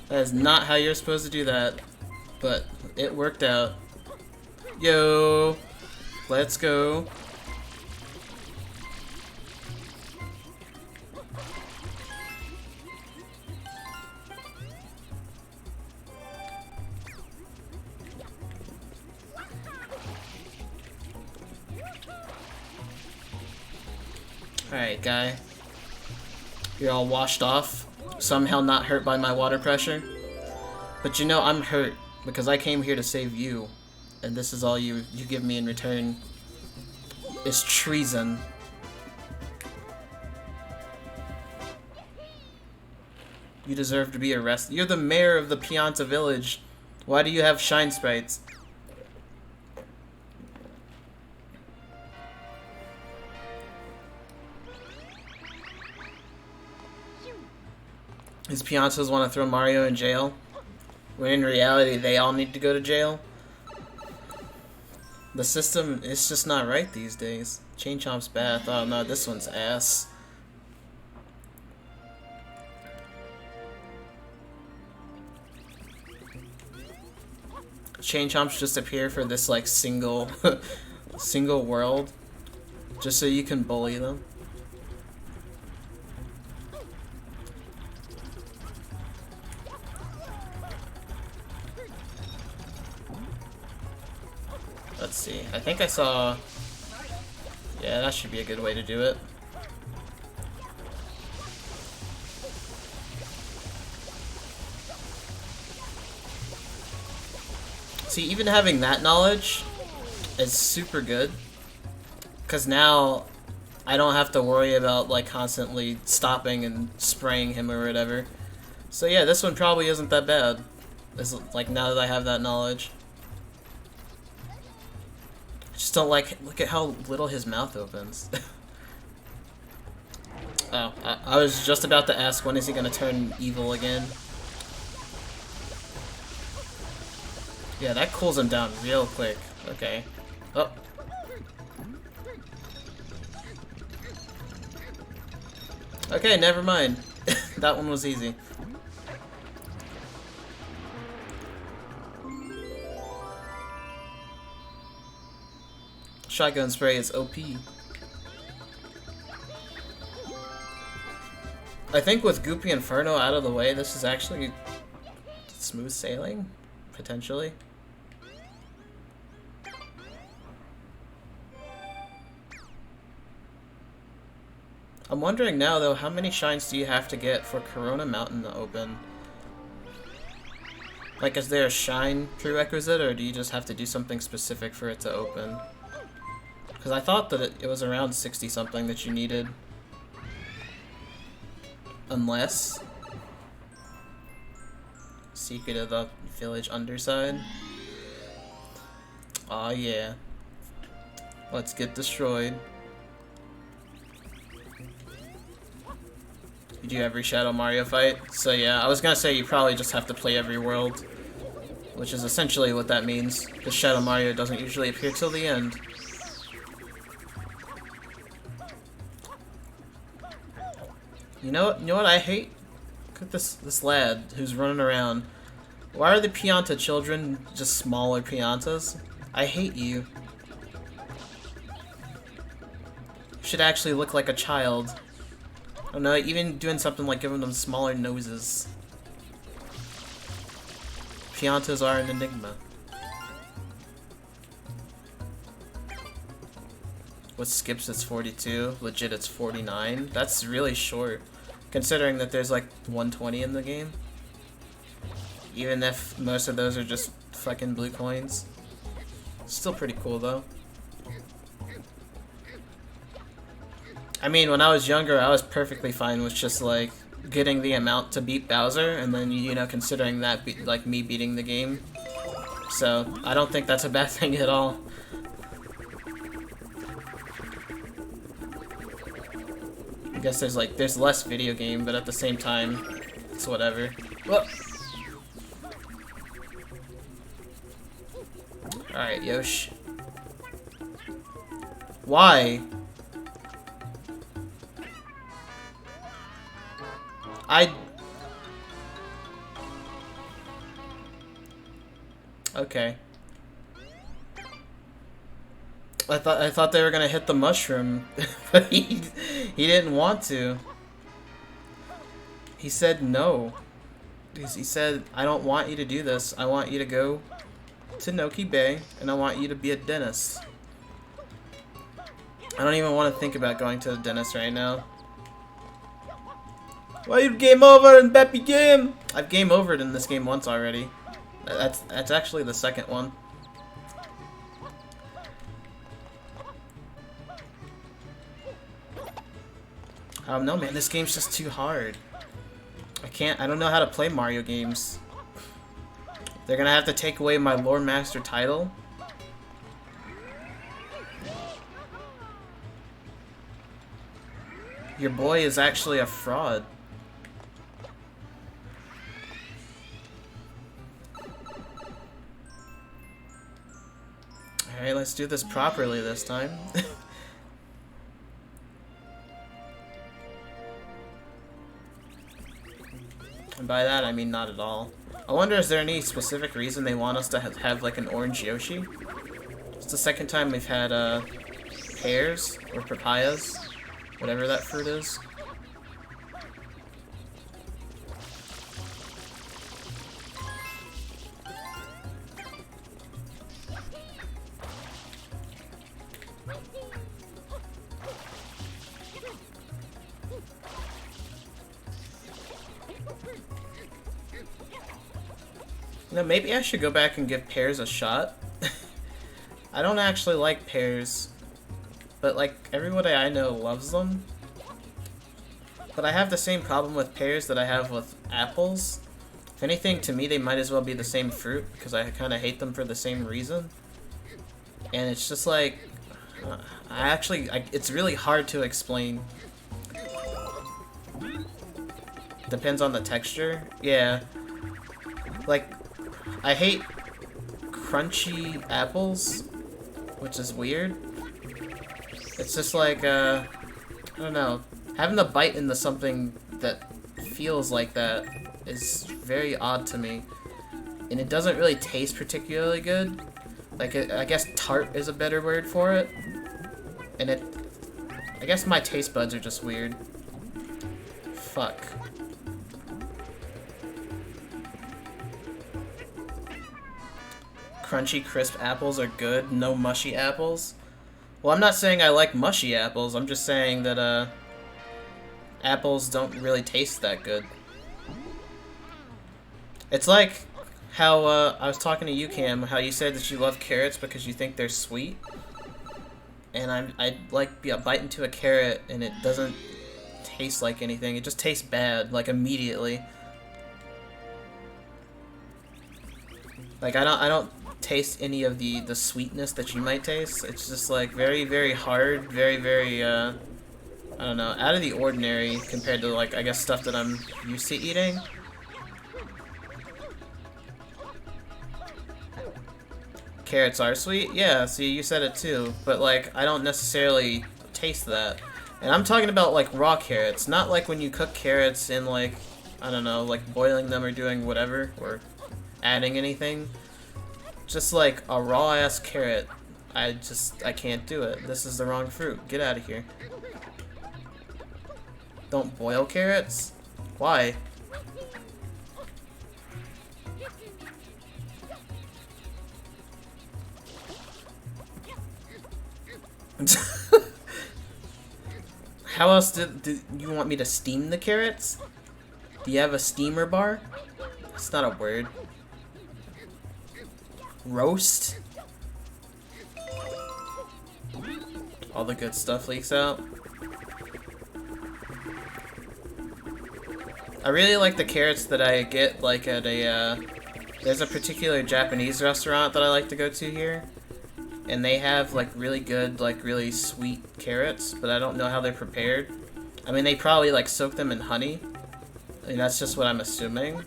That is not how you're supposed to do that. But it worked out. Yo, let's go. Alright, guy. You're all washed off. Somehow not hurt by my water pressure. But you know, I'm hurt. Because I came here to save you, and this is all you give me in return. It's treason. You deserve to be arrested. You're the mayor of the Pianta village. Why do you have shine sprites? These Piantas want to throw Mario in jail? When in reality, they all need to go to jail. The system is just not right these days. Chain Chomp's Bath. Oh no, this one's ass. Chain Chomps just appear for this like single single world just so you can bully them. Let's see. I think I saw... Yeah, that should be a good way to do it. See, even having that knowledge is super good. Because now I don't have to worry about like constantly stopping and spraying him or whatever. So yeah, this one probably isn't that bad. It's like now that I have that knowledge. Just don't like, look at how little his mouth opens. Oh, I was just about to ask, when is he gonna turn evil again? Yeah, that cools him down real quick. Okay. Oh. Okay, never mind. That one was easy. Shotgun spray is OP. I think with Goopy Inferno out of the way, this is actually smooth sailing, potentially. I'm wondering now though, how many shines do you have to get for Corona Mountain to open? Like, is there a shine prerequisite, or do you just have to do something specific for it to open? Because I thought that it was around 60 something that you needed. Unless... Secret of the Village Underside. Aw, yeah. Let's get destroyed. You do every Shadow Mario fight. So yeah, I was gonna say you probably just have to play every world. Which is essentially what that means. Because Shadow Mario doesn't usually appear till the end. You know what I hate? Look at this lad who's running around. Why are the Pianta children just smaller Piantas? I hate you. You should actually look like a child. I don't know, even doing something like giving them smaller noses. Piantas are an enigma. What skips it's 42? Legit it's 49? That's really short. Considering that there's like 120 in the game. Even if most of those are just fucking blue coins. Still pretty cool though. I mean, when I was younger, I was perfectly fine with just like getting the amount to beat Bowser, and then you know, considering that like me beating the game. So I don't think that's a bad thing at all. I guess there's less video game, but at the same time, it's whatever. Whoa. Alright, Yosh. Why? Okay. I thought they were gonna hit the mushroom, but he didn't want to. He said no. He said, I don't want you to do this. I want you to go to Noki Bay, and I want you to be a dentist. I don't even want to think about going to the dentist right now. Why you game over in Beppy game? I've game overed in this game once already. That's actually the second one. No man, this game's just too hard. I don't know how to play Mario games. They're gonna have to take away my Lore Master title. Your boy is actually a fraud. Alright, let's do this properly this time. And by that, I mean not at all. I wonder, is there any specific reason they want us to have like an orange Yoshi? It's the second time we've had pears or papayas, whatever that fruit is. You know, maybe I should go back and give pears a shot. I don't actually like pears, but like everybody I know loves them. But I have the same problem with pears that I have with apples. If anything, to me they might as well be the same fruit, because I kind of hate them for the same reason. And it's just like, it's really hard to explain. Depends on the texture. Yeah. Like, I hate crunchy apples, which is weird. It's just like, I don't know. Having to bite into something that feels like that is very odd to me. And it doesn't really taste particularly good. Like, I guess tart is a better word for it. And I guess my taste buds are just weird. Fuck. Crunchy, crisp apples are good, no mushy apples. Well, I'm not saying I like mushy apples, I'm just saying that, apples don't really taste that good. It's like how, I was talking to you, Cam, how you said that you love carrots because you think they're sweet. And I like bite into a carrot and it doesn't taste like anything, it just tastes bad, like immediately. Like, I don't taste any of the sweetness that you might taste. It's just like very, very hard, very, very, I don't know, out of the ordinary compared to, like, I guess stuff that I'm used to eating. Carrots are sweet? Yeah, see, you said it too, but, like, I don't necessarily taste that. And I'm talking about, like, raw carrots, not like when you cook carrots in, like, I don't know, like boiling them or doing whatever, or adding anything. Just like a raw-ass carrot, I can't do it. This is the wrong fruit. Get out of here. Don't boil carrots? Why? How else do you want me to steam the carrots? Do you have a steamer bar? That's not a word. Roast? All the good stuff leaks out. I really like the carrots that I get, like, at a, there's a particular Japanese restaurant that I like to go to here. And they have, like, really good, like, really sweet carrots, but I don't know how they're prepared. I mean, they probably, like, soak them in honey. I mean, that's just what I'm assuming.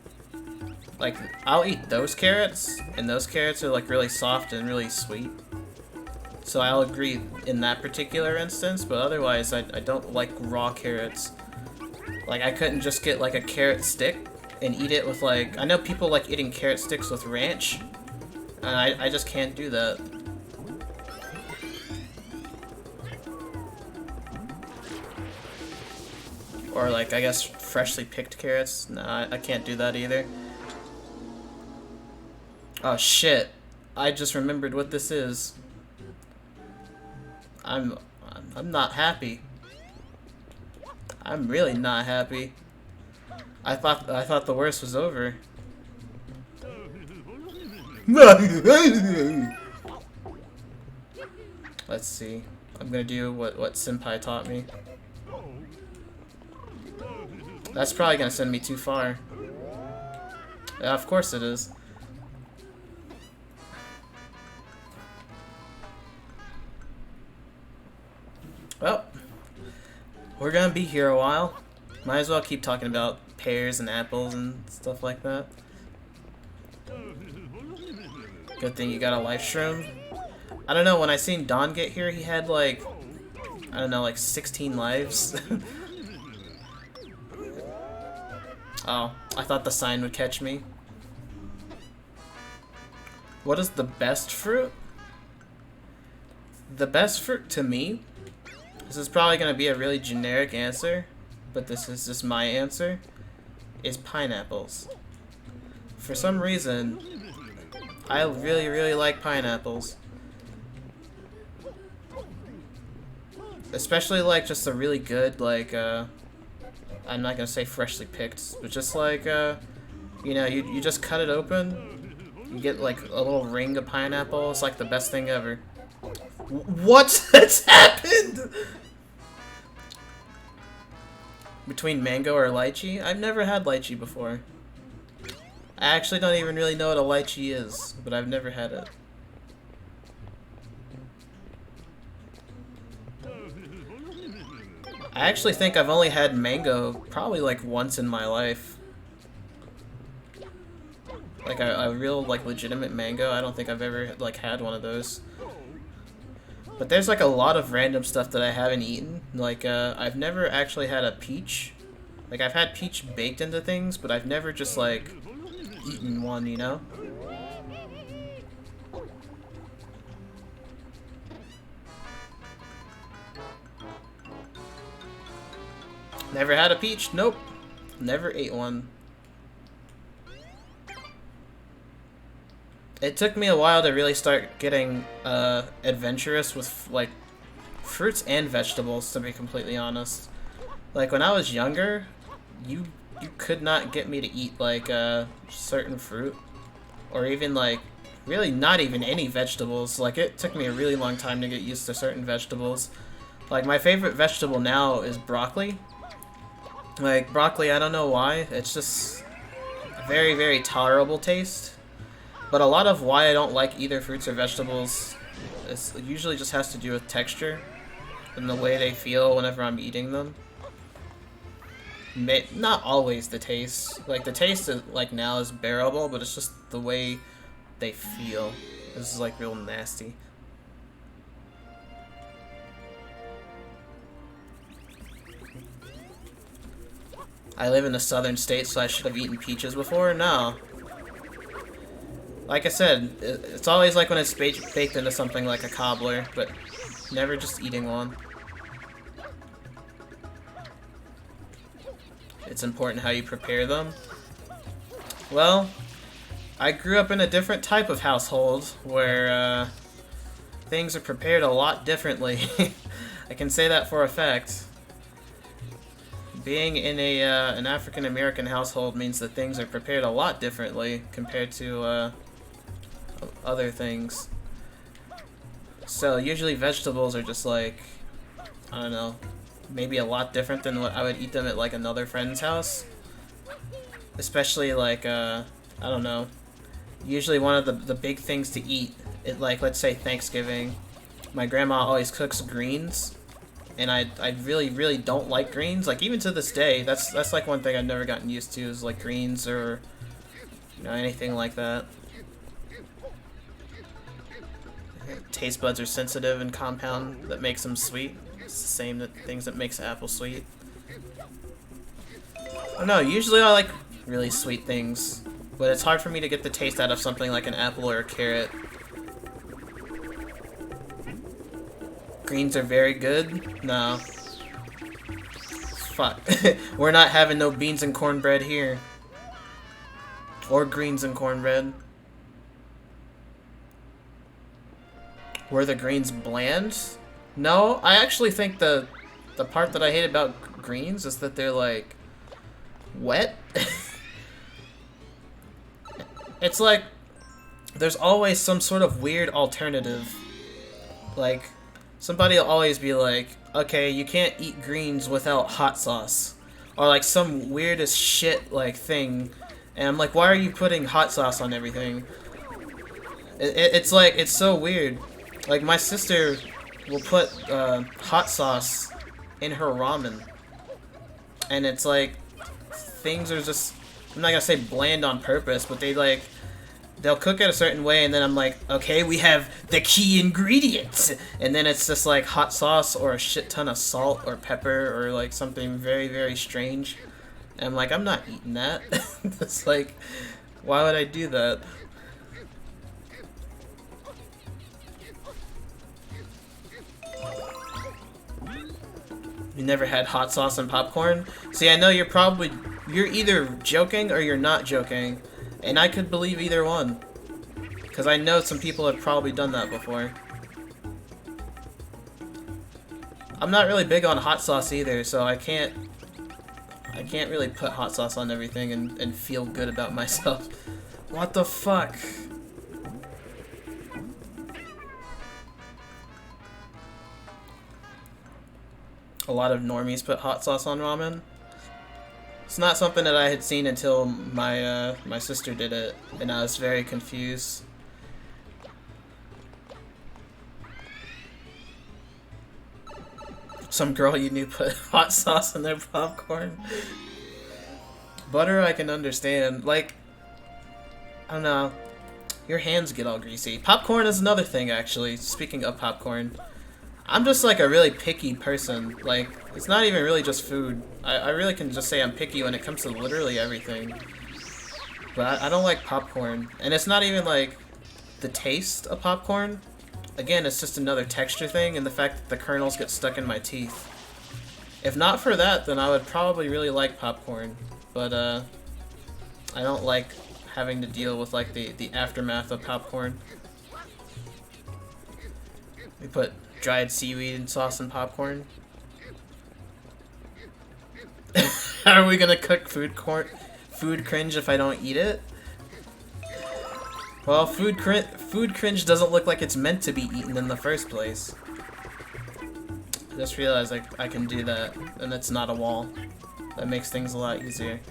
Like, I'll eat those carrots, and those carrots are, like, really soft and really sweet. So I'll agree in that particular instance, but otherwise, I don't like raw carrots. Like, I couldn't just get, like, a carrot stick and eat it with, like... I know people like eating carrot sticks with ranch, and I just can't do that. Or, like, I guess freshly picked carrots. Nah, I can't do that either. Oh shit, I just remembered what this is. I'm not happy. I'm really not happy. I thought the worst was over. Let's see. I'm gonna do what Senpai taught me. That's probably gonna send me too far. Yeah, of course it is. Well, we're gonna be here a while. Might as well keep talking about pears and apples and stuff like that. Good thing you got a life shroom. I don't know, when I seen Don get here, he had like, I don't know, like 16 lives. Oh, I thought the sign would catch me. What is the best fruit? The best fruit to me, this is probably going to be a really generic answer, but this is just my answer, is pineapples. For some reason, I really, really like pineapples. Especially like just a really good, like, I'm not gonna say freshly picked, but just like, you know, you just cut it open, you get like a little ring of pineapple, it's like the best thing ever. What has happened? Between mango or lychee? I've never had lychee before. I actually don't even really know what a lychee is, but I've never had it. I actually think I've only had mango probably like once in my life. Like a real like legitimate mango. I don't think I've ever like had one of those. But there's like a lot of random stuff that I haven't eaten. Like I've never actually had a peach. Like I've had peach baked into things, but I've never just like eaten one, you know? Never had a peach? Nope. Never ate one. It took me a while to really start getting adventurous with like fruits and vegetables, to be completely honest. Like when I was younger, you could not get me to eat like certain fruit, or even like really not even any vegetables. Like it took me a really long time to get used to certain vegetables. Like my favorite vegetable now is broccoli. Like, broccoli, I don't know why, it's just a very, very tolerable taste. But a lot of why I don't like either fruits or vegetables is it usually just has to do with texture and the way they feel whenever I'm eating them. Not always the taste. Like, the taste, like, now is bearable, but it's just the way they feel. This is, like, real nasty. I live in a southern state, so I should have eaten peaches before? No. Like I said, it's always like when it's baked into something like a cobbler, but never just eating one. It's important how you prepare them. Well, I grew up in a different type of household where things are prepared a lot differently. I can say that for a fact. Being in an African American household means that things are prepared a lot differently compared to other things. So usually vegetables are just like, I don't know, maybe a lot different than what I would eat them at like another friend's house. Especially like, I don't know, usually one of the big things to eat at like, let's say Thanksgiving, my grandma always cooks greens. And I really, really don't like greens. Like, even to this day, that's like one thing I've never gotten used to is, like, greens or, you know, anything like that. Taste buds are sensitive and compound that makes them sweet. It's the same things that makes apple sweet. I don't know, usually I like really sweet things. But it's hard for me to get the taste out of something like an apple or a carrot. Greens are very good? No. Fuck. We're not having no beans and cornbread here. Or greens and cornbread. Were the greens bland? No, I actually think the part that I hate about greens is that they're like wet. It's like there's always some sort of weird alternative. Like somebody will always be like, okay, you can't eat greens without hot sauce. Or like some weird as shit like thing. And I'm like, why are you putting hot sauce on everything? It's like, it's so weird. Like my sister will put hot sauce in her ramen. And it's like, things are just, I'm not gonna say bland on purpose, but they'll cook it a certain way, and then I'm like, okay, we have the key ingredients, and then it's just like hot sauce or a shit ton of salt or pepper or like something very, very strange. And I'm like, I'm not eating that. It's like, why would I do that? You never had hot sauce and popcorn? See, I know you're either joking or you're not joking. And I could believe either one. Because I know some people have probably done that before. I'm not really big on hot sauce either, so I can't really put hot sauce on everything and feel good about myself. What the fuck? A lot of normies put hot sauce on ramen. It's not something that I had seen until my sister did it, and I was very confused. Some girl you knew put hot sauce in their popcorn. Butter I can understand. Like, I don't know. Your hands get all greasy. Popcorn is another thing, actually. Speaking of popcorn. I'm just like a really picky person. Like, it's not even really just food. I really can just say I'm picky when it comes to literally everything. But I don't like popcorn. And it's not even like the taste of popcorn. Again, it's just another texture thing and the fact that the kernels get stuck in my teeth. If not for that, then I would probably really like popcorn. But I don't like having to deal with like the aftermath of popcorn. We put dried seaweed and sauce and popcorn. Are we gonna cook food cringe if I don't eat it? Well, food cringe doesn't look like it's meant to be eaten in the first place. I just realized I can do that, and it's not a wall. That makes things a lot easier.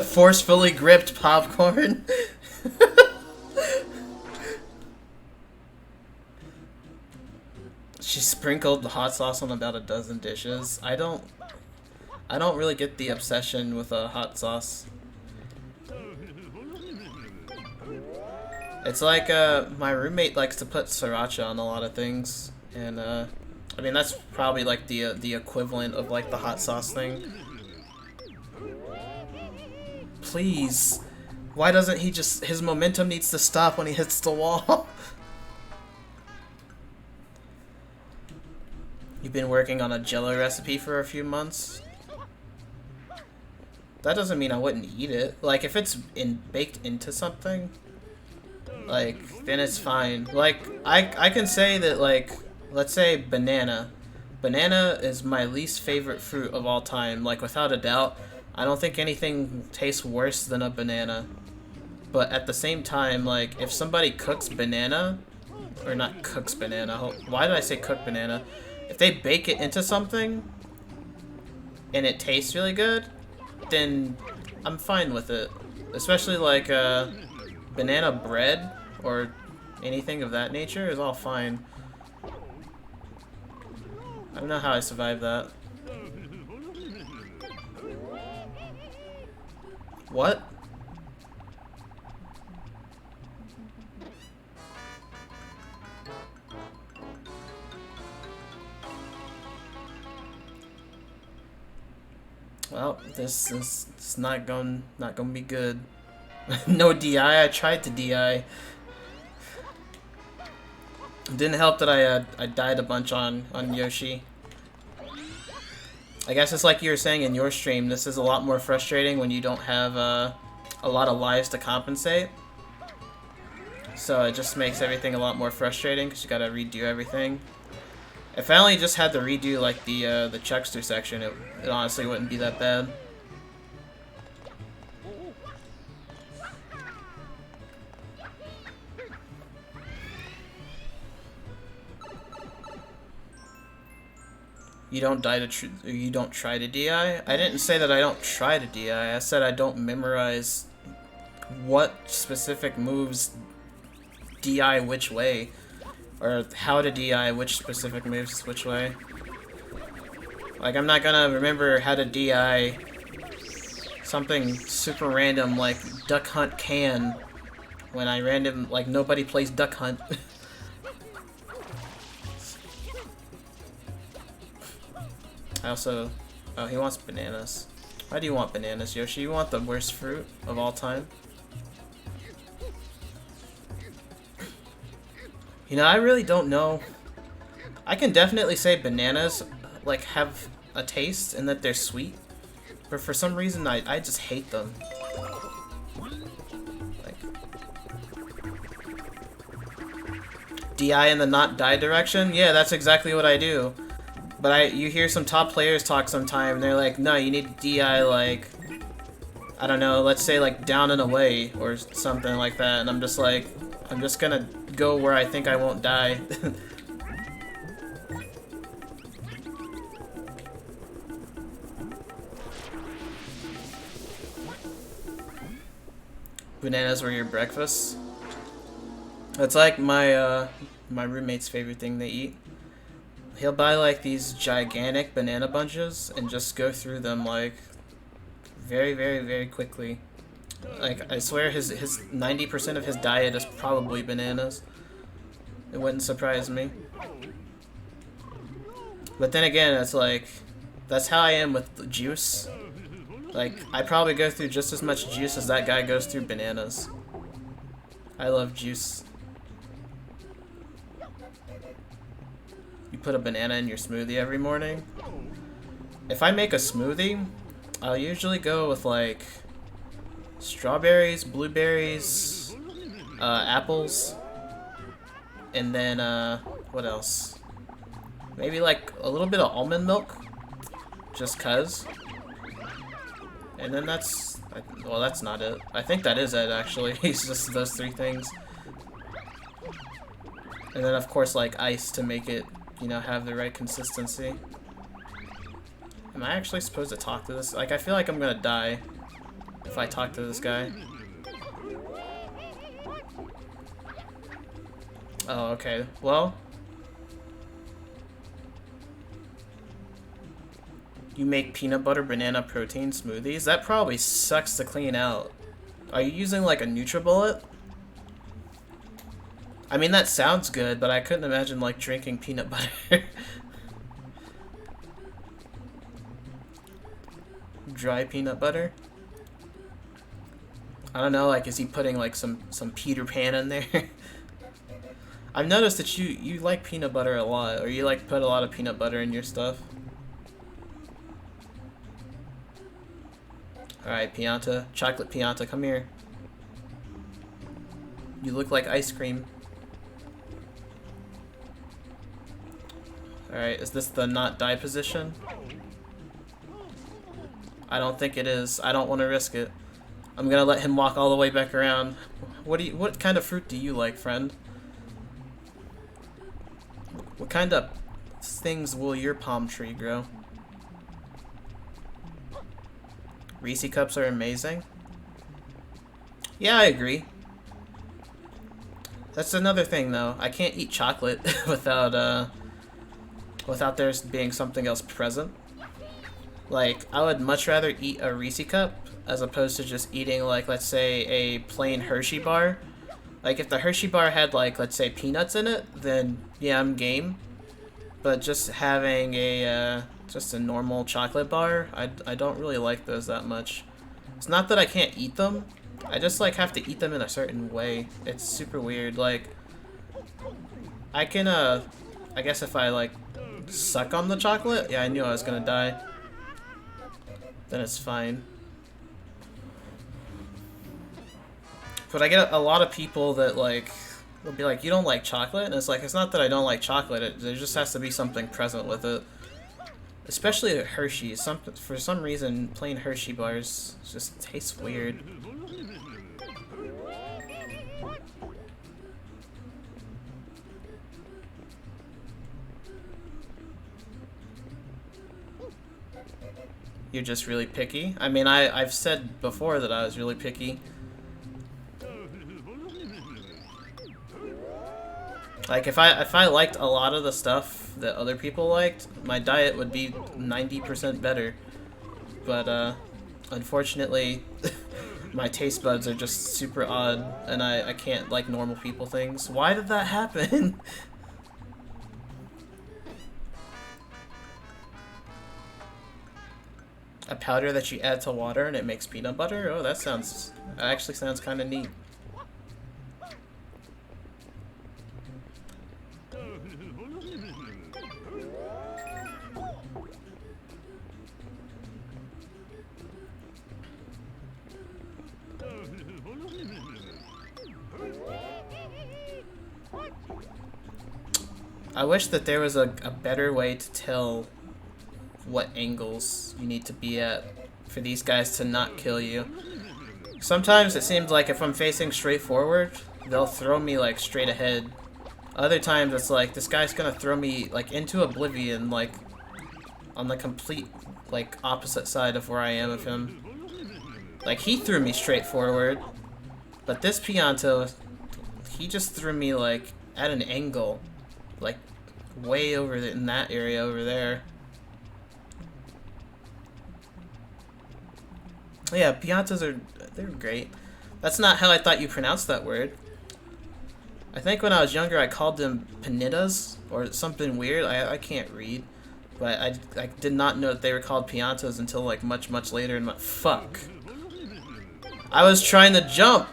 Forcefully gripped popcorn. She sprinkled the hot sauce on about a dozen dishes. I don't really get the obsession with a hot sauce. It's like my roommate likes to put sriracha on a lot of things, and I mean that's probably like the equivalent of like the hot sauce thing. Please. Why doesn't he just... His momentum needs to stop when he hits the wall. You've been working on a jello recipe for a few months? That doesn't mean I wouldn't eat it. Like, if it's baked into something, like, then it's fine. Like, I can say that, like, let's say banana. Banana is my least favorite fruit of all time, like, without a doubt. I don't think anything tastes worse than a banana. But at the same time, like, if somebody cooks banana, or not cooks banana, why did I say cook banana? If they bake it into something, and it tastes really good, then I'm fine with it. Especially like banana bread, or anything of that nature is all fine. I don't know how I survived that. What? Well, this is not gonna be good. No DI. I tried to DI. It didn't help that I died a bunch on Yoshi. I guess it's like you were saying in your stream, this is a lot more frustrating when you don't have a lot of lives to compensate. So it just makes everything a lot more frustrating because you gotta redo everything. If I only just had to redo like the Chuckster section, it honestly wouldn't be that bad. You don't die to you don't try to DI? I didn't say that I don't try to DI. I said I don't memorize what specific moves DI which way, or how to DI which specific moves which way. Like, I'm not gonna remember how to DI something super random like Duck Hunt Can when I like nobody plays Duck Hunt. I also... Oh, he wants bananas. Why do you want bananas, Yoshi? You want the worst fruit of all time? You know, I really don't know. I can definitely say bananas, like, have a taste and that they're sweet. But for some reason, I just hate them. Like... DI in the not die direction? Yeah, that's exactly what I do. But you hear some top players talk sometime, and they're like, no, you need to DI, like, I don't know, let's say, like, down and away, or something like that, and I'm just like, I'm just gonna go where I think I won't die. Bananas were your breakfast? That's like my, my roommate's favorite thing they eat. He'll buy like these gigantic banana bunches and just go through them like very, very, very quickly. Like, I swear his 90% of his diet is probably bananas. It wouldn't surprise me. But then again, it's like, that's how I am with the juice. Like, I probably go through just as much juice as that guy goes through bananas. I love juice. You put a banana in your smoothie every morning? If I make a smoothie, I'll usually go with like strawberries, blueberries, apples, and then what else? Maybe like a little bit of almond milk, just cuz. And then that's, well, that's not it. I think that is it actually. It's just those three things. And then of course like ice to make it, you know, have the right consistency. Am I actually supposed to talk to this? Like, I feel like I'm gonna die if I talk to this guy. Oh, okay. Well, you make peanut butter banana protein smoothies? That probably sucks to clean out. Are you using like a NutriBullet? I mean, that sounds good, but I couldn't imagine like drinking peanut butter. Dry peanut butter? I don't know, like, is he putting like some Peter Pan in there? I've noticed that you like peanut butter a lot, or you like put a lot of peanut butter in your stuff. Alright, Pianta. Chocolate Pianta, come here. You look like ice cream. Alright, is this the not die position? I don't think it is. I don't want to risk it. I'm gonna let him walk all the way back around. What kind of fruit do you like, friend? What kind of things will your palm tree grow? Reese cups are amazing. Yeah, I agree. That's another thing though. I can't eat chocolate without without there being something else present. Like, I would much rather eat a Reese cup as opposed to just eating, like, let's say, a plain Hershey bar. Like, if the Hershey bar had, like, let's say, peanuts in it, then, yeah, I'm game. But just having just a normal chocolate bar, I don't really like those that much. It's not that I can't eat them, I just, like, have to eat them in a certain way. It's super weird. Like, I can, I guess if I, like, suck on the chocolate, yeah, I knew I was gonna die. Then it's fine. But I get a lot of people that, like, will be like, you don't like chocolate? And it's like, it's not that I don't like chocolate, there just has to be something present with it. Especially at Hershey's. For some reason, plain Hershey bars just taste weird. You're just really picky? I mean, I've said before that I was really picky. Like, if I liked a lot of the stuff that other people liked, my diet would be 90% better. But, unfortunately, my taste buds are just super odd, and I can't like normal people things. Why did that happen? A powder that you add to water and it makes peanut butter? Oh, that actually sounds kind of neat. I wish that there was a better way to tell what angles you need to be at for these guys to not kill you. Sometimes it seems like if I'm facing straight forward, they'll throw me like straight ahead. Other times it's like this guy's gonna throw me like into oblivion, like on the complete like opposite side of where I am of him. Like he threw me straight forward, but this Pianto, he just threw me like at an angle, like way over in that area over there. Yeah, Piantos they're great. That's not how I thought you pronounced that word. I think when I was younger I called them panitas or something weird. I can't read. But I did not know that they were called Piantos until like much later and fuck. I was trying to jump.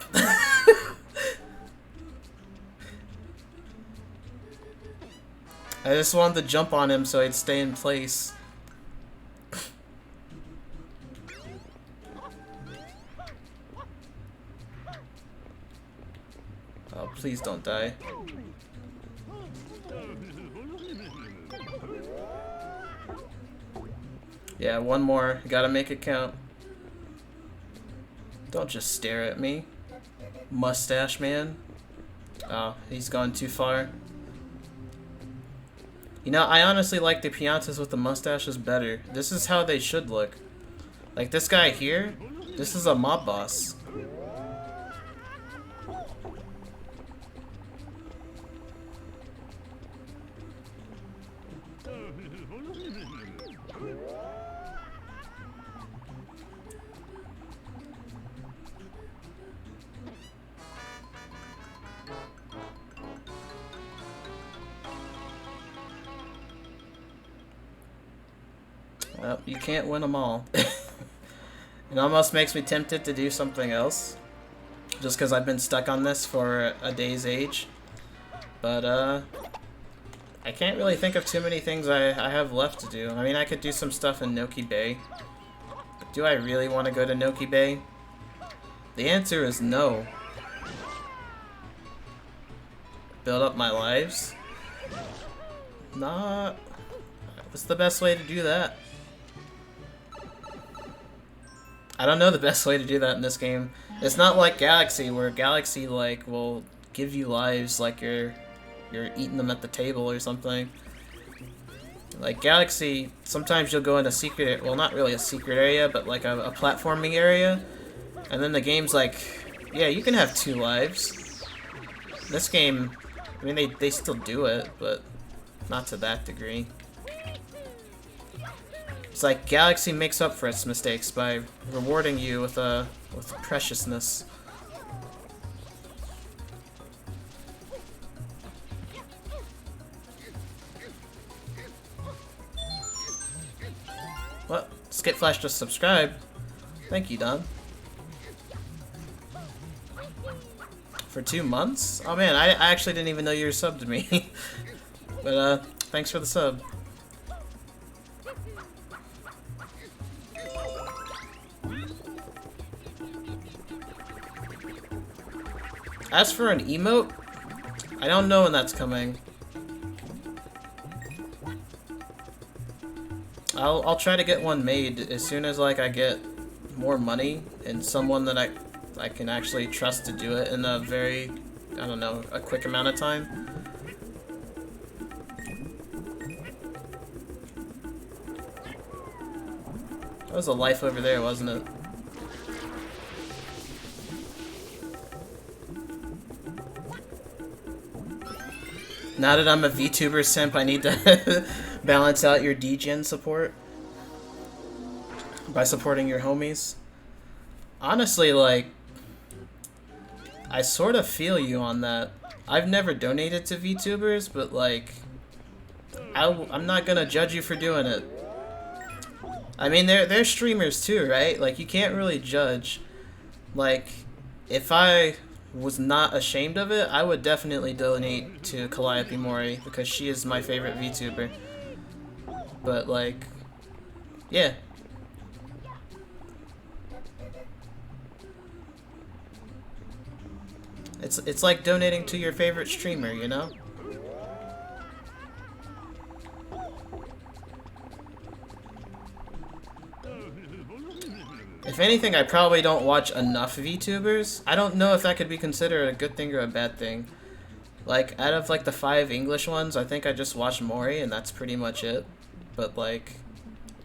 I just wanted to jump on him so he'd stay in place. Oh, please don't die. Yeah, one more. Gotta make it count. Don't just stare at me. Mustache man. Oh, he's gone too far. You know, I honestly like the Piantas with the mustaches better. This is how they should look. Like this guy here, this is a mob boss. Well, you can't win them all. It almost makes me tempted to do something else. Just because I've been stuck on this for a day's age. But, I can't really think of too many things I have left to do. I mean, I could do some stuff in Noki Bay. But do I really want to go to Noki Bay? The answer is no. Build up my lives? Nah. What's the best way to do that? I don't know the best way to do that in this game. It's not like Galaxy, where Galaxy like will give you lives like you're eating them at the table or something. Like Galaxy, sometimes you'll go in a secret, well, not really a secret area, but like a platforming area, and then the game's like, yeah, you can have 2 lives. This game, I mean, they still do it, but not to that degree. It's like Galaxy makes up for its mistakes by rewarding you with preciousness. What? Skip Flash just subscribed. Thank you, Don. For 2 months? Oh man, I actually didn't even know you were subbed to me. But thanks for the sub. As for an emote, I don't know when that's coming. I'll try to get one made as soon as like I get more money and someone that I can actually trust to do it in a very, I don't know, a quick amount of time. That was a life over there, wasn't it? Now that I'm a VTuber simp, I need to balance out your DGen support by supporting your homies. Honestly, like, I sort of feel you on that. I've never donated to VTubers, but like, I'm not gonna judge you for doing it. I mean, they're streamers too, right? Like, you can't really judge. Like, if I was not ashamed of it, I would definitely donate to Calliope Mori because she is my favorite VTuber. But like, yeah. It's like donating to your favorite streamer, you know? If anything, I probably don't watch enough VTubers. I don't know if that could be considered a good thing or a bad thing. Like, out of like the 5 English ones, I think I just watched Mori and that's pretty much it. But like,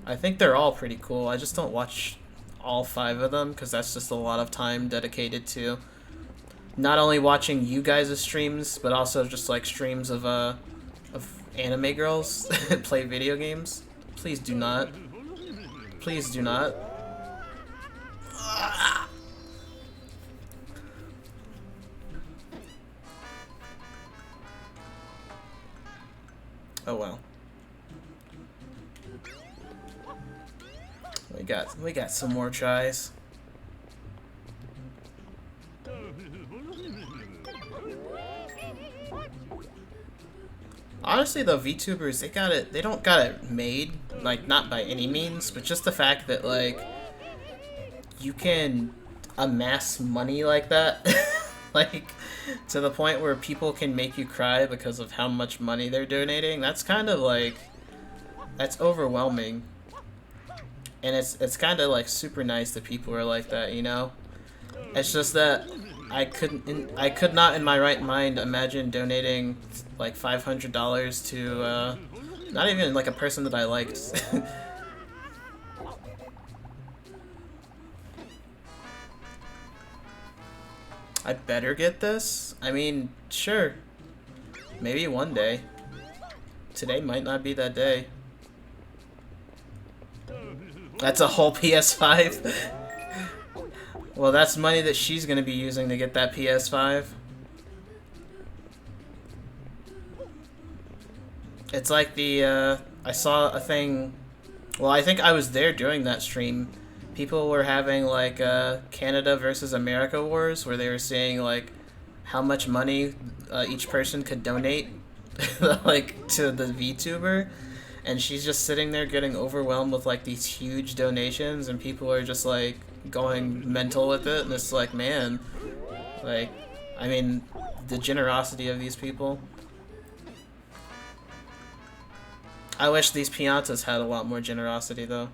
I think they're all pretty cool. I just don't watch all 5 of them because that's just a lot of time dedicated to not only watching you guys' streams, but also just like streams of anime girls play video games. Please do not. Please do not. Oh well. We got some more tries. Honestly though, VTubers, they don't got it made, like not by any means, but just the fact that like you can amass money like that like to the point where people can make you cry because of how much money they're donating. That's kind of like, that's overwhelming. And it's kind of like super nice that people are like that, you know? It's just that I could not in my right mind imagine donating like $500 to not even like a person that I liked. I better get this? I mean, sure. Maybe one day. Today might not be that day. That's a whole PS5? Well, that's money that she's gonna be using to get that PS5. It's like the, I saw a thing, well, I think I was there during that stream. People were having, like, Canada versus America wars, where they were saying, like, how much money each person could donate, like, to the VTuber. And she's just sitting there getting overwhelmed with, like, these huge donations, and people are just, like, going mental with it. And it's like, man, like, I mean, the generosity of these people. I wish these Piantas had a lot more generosity, though.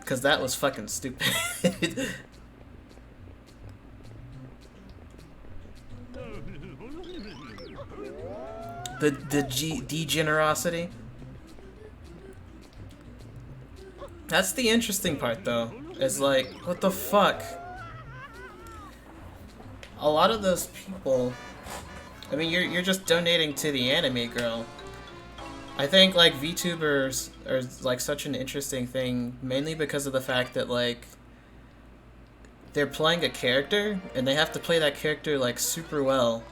Because that was fucking stupid. the degenerosity. That's the interesting part, though. Is like, what the fuck? A lot of those people, I mean, you're just donating to the anime girl. I think, like, VTubers are, like, such an interesting thing, mainly because of the fact that, like, they're playing a character, and they have to play that character, like, super well.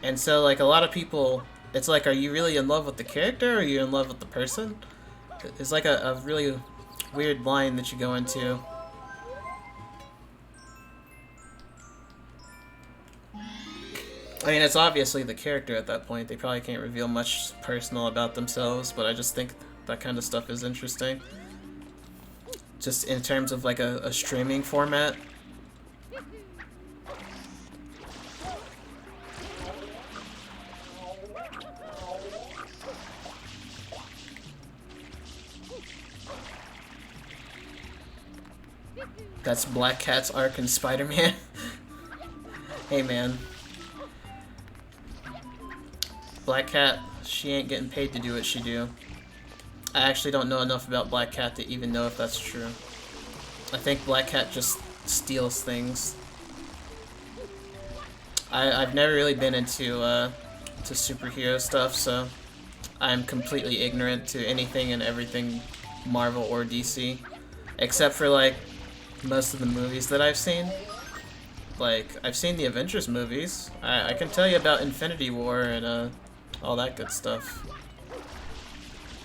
And so, like, a lot of people, it's like, are you really in love with the character, or are you in love with the person? It's like a really weird line that you go into. I mean, it's obviously the character at that point. They probably can't reveal much personal about themselves, but I just think that kind of stuff is interesting. Just in terms of, like, a streaming format. That's Black Cat's arc in Spider-Man. Hey, man. Black Cat, she ain't getting paid to do what she do. I actually don't know enough about Black Cat to even know if that's true. I think Black Cat just steals things. I've never really been into to superhero stuff, so I'm completely ignorant to anything and everything Marvel or DC, except for like most of the movies that I've seen. Like, I've seen the Avengers movies. I can tell you about Infinity War and all that good stuff,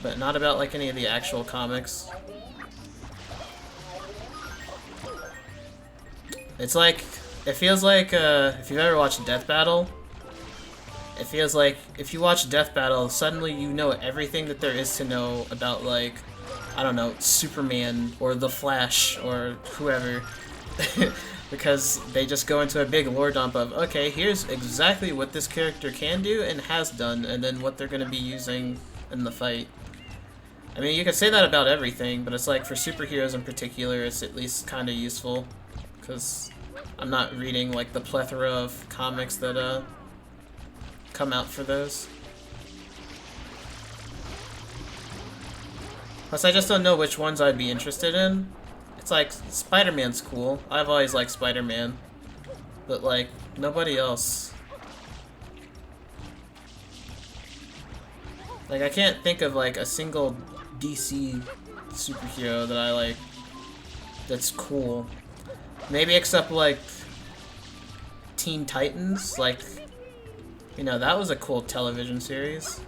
but not about like any of the actual comics. It's like, it feels like if you've ever watched Death Battle, it feels like if you watch Death Battle, suddenly you know everything that there is to know about, like, I don't know, Superman or The Flash or whoever. Because they just go into a big lore dump of, okay, here's exactly what this character can do and has done, and then what they're going to be using in the fight. I mean, you can say that about everything, but it's like for superheroes in particular, it's at least kind of useful. Because I'm not reading like the plethora of comics that come out for those. Plus, I just don't know which ones I'd be interested in. It's like, Spider-Man's cool. I've always liked Spider-Man. But like, nobody else. Like, I can't think of like a single DC superhero that I like that's cool. Maybe except like Teen Titans, like, you know, that was a cool television series.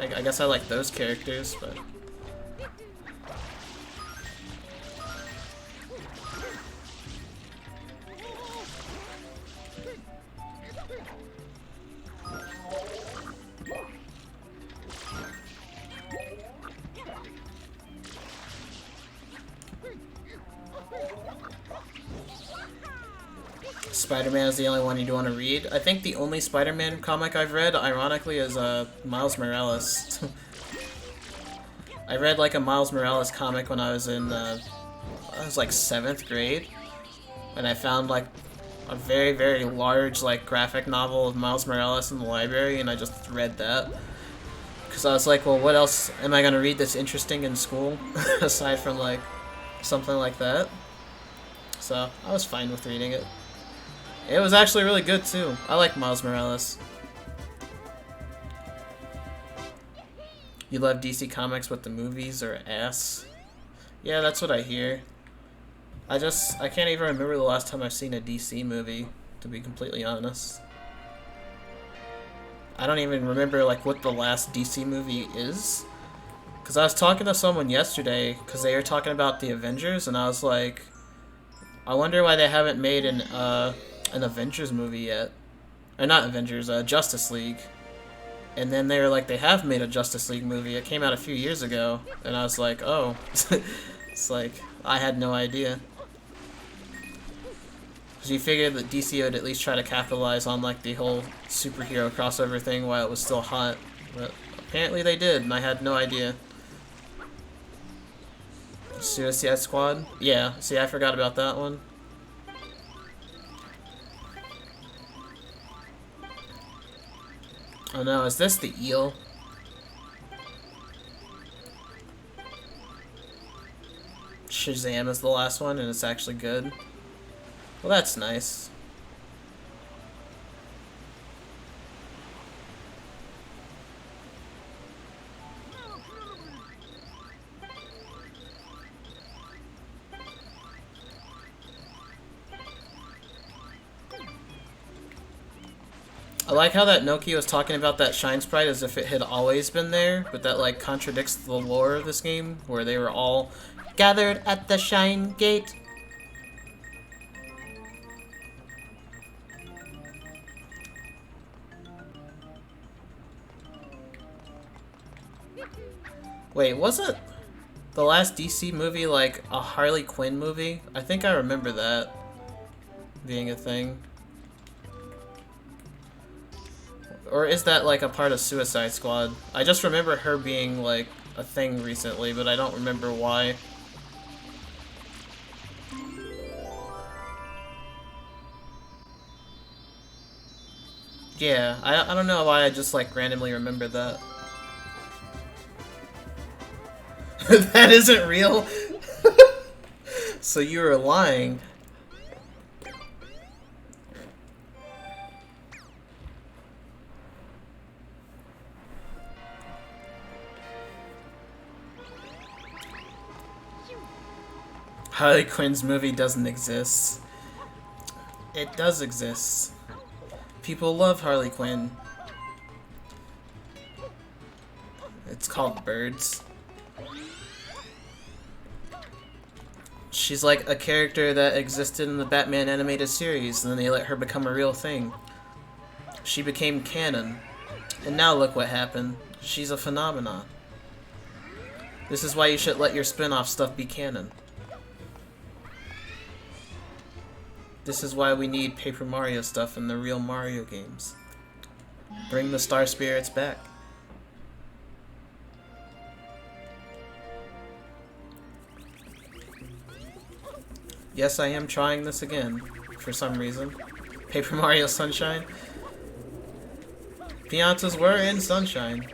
I guess I like those characters, but... Spider-Man is the only one you do want to read. I think the only Spider-Man comic I've read, ironically, is Miles Morales. I read like a Miles Morales comic when I was in, I was like 7th grade, and I found like a very, very large like graphic novel of Miles Morales in the library, and I just read that. Because I was like, well, what else am I going to read that's interesting in school, aside from like something like that? So I was fine with reading it. It was actually really good too. I like Miles Morales. You love DC Comics, but the movies are ass. Yeah, that's what I hear. I can't even remember the last time I've seen a DC movie, to be completely honest. I don't even remember like what the last DC movie is. Because I was talking to someone yesterday, because they were talking about the Avengers, and I was like, I wonder why they haven't made an Avengers movie yet. Or not Avengers, Justice League. And then they were like, they have made a Justice League movie. It came out a few years ago. And I was like, oh. It's like, I had no idea. Because you figured that DC would at least try to capitalize on like the whole superhero crossover thing while it was still hot. But apparently they did, and I had no idea. Suicide Squad? Yeah, see, I forgot about that one. Oh no, is this the eel? Shazam is the last one, and it's actually good. Well, that's nice. I like how that Noki was talking about that Shine Sprite as if it had always been there, but that like contradicts the lore of this game, where they were all gathered at the Shine Gate. Wait, wasn't the last DC movie like a Harley Quinn movie? I think I remember that being a thing. Or is that like a part of Suicide Squad? I just remember her being like a thing recently, but I don't remember why. Yeah, I don't know why I just like randomly remember that. That isn't real? So you were lying. Harley Quinn's movie doesn't exist. It does exist. People love Harley Quinn. It's called Birds. She's like a character that existed in the Batman animated series, and then they let her become a real thing. She became canon. And now look what happened. She's a phenomenon. This is why you should let your spin-off stuff be canon. This is why we need Paper Mario stuff in the real Mario games. Bring the Star Spirits back. Yes, I am trying this again, for some reason. Paper Mario Sunshine. Piantas were in Sunshine.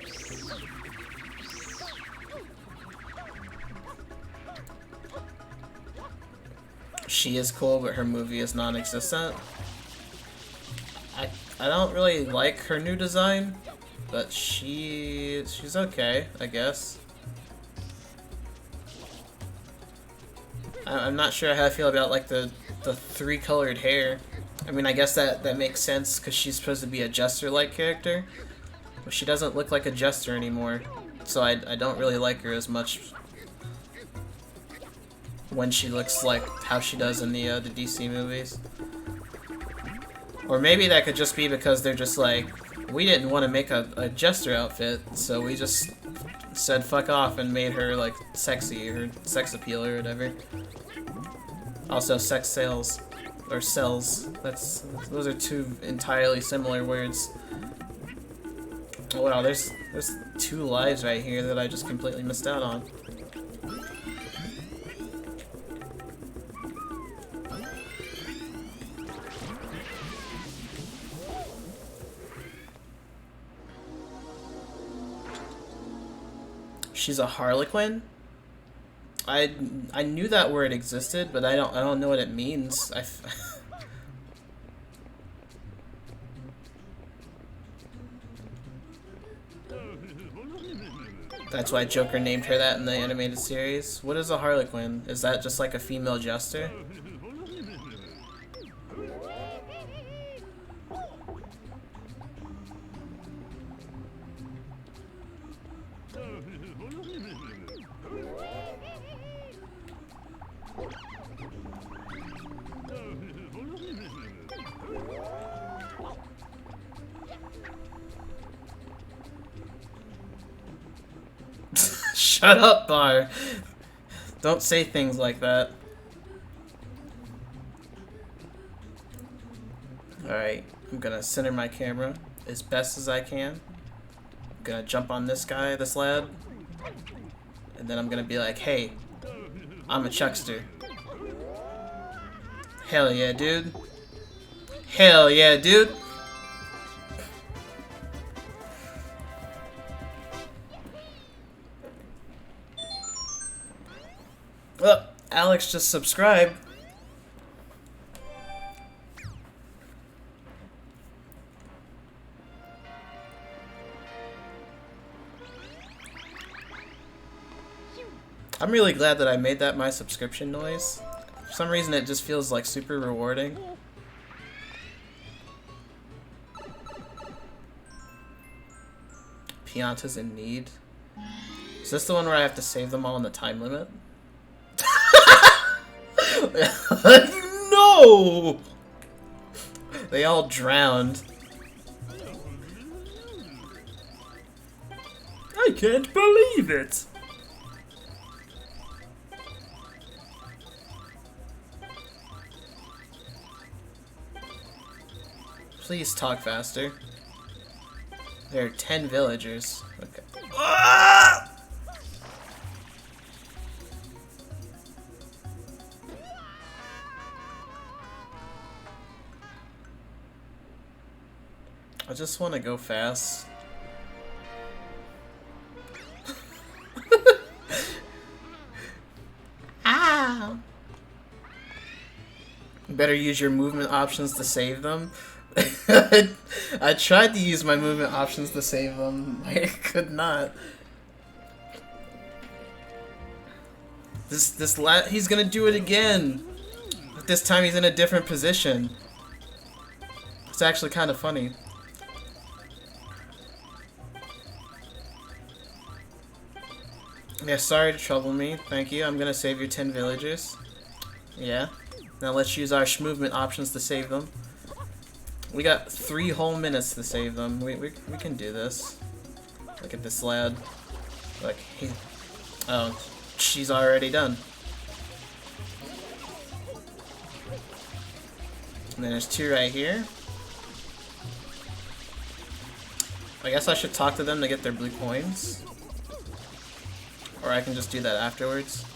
She is cool, but her movie is non-existent. I don't really like her new design, but she's okay, I guess. I'm not sure how I feel about like the three-colored hair. I mean, I guess that makes sense because she's supposed to be a Jester-like character, but she doesn't look like a Jester anymore, so I don't really like her as much when she looks like how she does in the DC movies. Or maybe that could just be because they're just like, we didn't want to make a Jester outfit, so we just said fuck off and made her like sexy or sex appeal or whatever. Also, sex sales or sells. Those are two entirely similar words. Oh, wow, there's 2 lives right here that I just completely missed out on. She's a Harlequin? I knew that word existed, but I don't know what it means. That's why Joker named her that in the animated series. What is a Harlequin? Is that just like a female jester? Shut up, Bar. Don't say things like that. Alright, I'm gonna center my camera as best as I can. I'm gonna jump on this guy, this lad. And then I'm gonna be like, hey, I'm a Chuckster. Hell yeah, dude. Hell yeah, dude. Well, Alex just subscribed. I'm really glad that I made that my subscription noise. For some reason it just feels like super rewarding. Pianta's in need. Is this the one where I have to save them all in the time limit? No! They all drowned. I can't believe it! Please talk faster. There are 10 villagers. Okay. Ah! I just want to go fast. You better use your movement options to save them. I tried to use my movement options to save them. I could not. He's gonna do it again. But this time he's in a different position. It's actually kind of funny. Yeah, sorry to trouble me. Thank you. I'm gonna save your 10 villagers. Yeah. Now let's use our movement options to save them. We got 3 whole minutes to save them. We can do this. Look at this lad. Look, oh, she's already done. And then there's 2 right here. I guess I should talk to them to get their blue coins. Or I can just do that afterwards.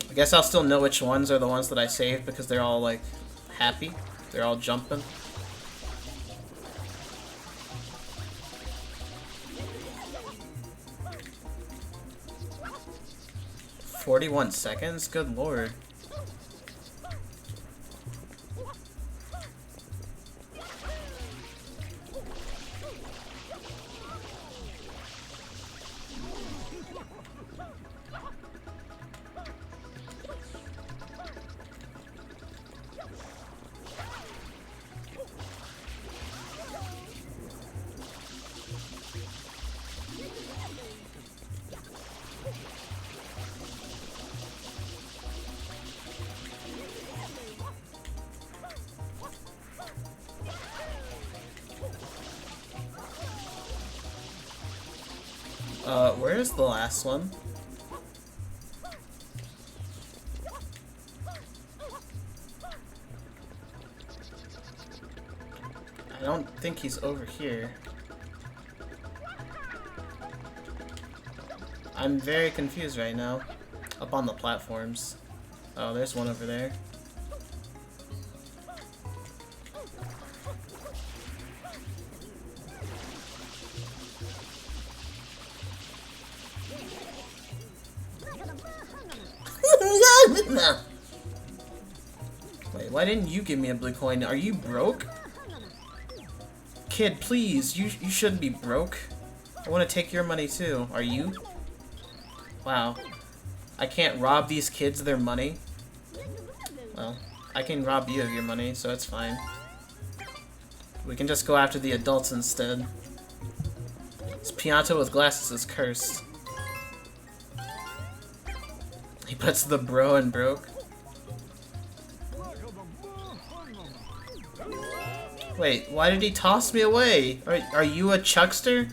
I guess I'll still know which ones are the ones that I saved because they're all, like, happy. They're all jumping. "41 seconds? Good lord. Where's the last one? I don't think he's over here. I'm very confused right now. Up on the platforms. Oh, there's one over there. Wait, why didn't you give me a blue coin? Are you broke? Kid, please, you shouldn't be broke. I want to take your money too. Are you? Wow. I can't rob these kids of their money? Well, I can rob you of your money, so it's fine. We can just go after the adults instead. This Pianto with glasses is cursed. He puts the bro in broke. Wait, why did he toss me away? Are you a chuckster?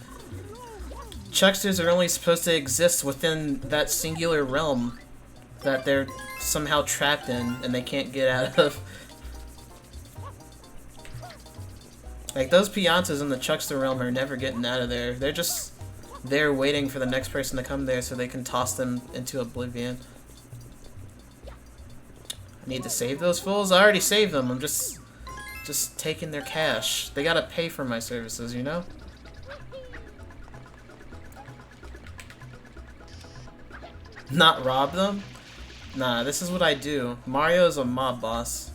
Chucksters are only supposed to exist within that singular realm that they're somehow trapped in and they can't get out of. Like, those Piantas in the chuckster realm are never getting out of there. They're just there waiting for the next person to come there so they can toss them into oblivion. I need to save those fools? I already saved them. I'm just taking their cash. They gotta pay for my services, you know? Not rob them? Nah, this is what I do. Mario's a mob boss.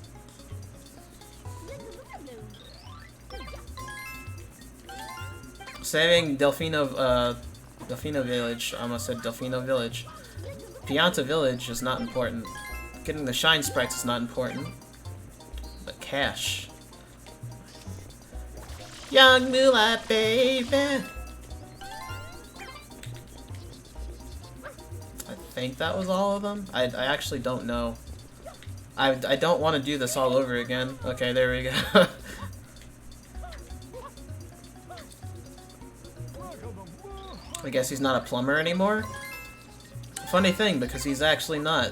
Saving Delfino Village. I almost said Delfino Village. Pianta Village is not important. Getting the shine sprites is not important. But cash. Young Moonlight, baby! I think that was all of them? I actually don't know. I don't want to do this all over again. Okay, there we go. I guess he's not a plumber anymore? Funny thing, because he's actually not.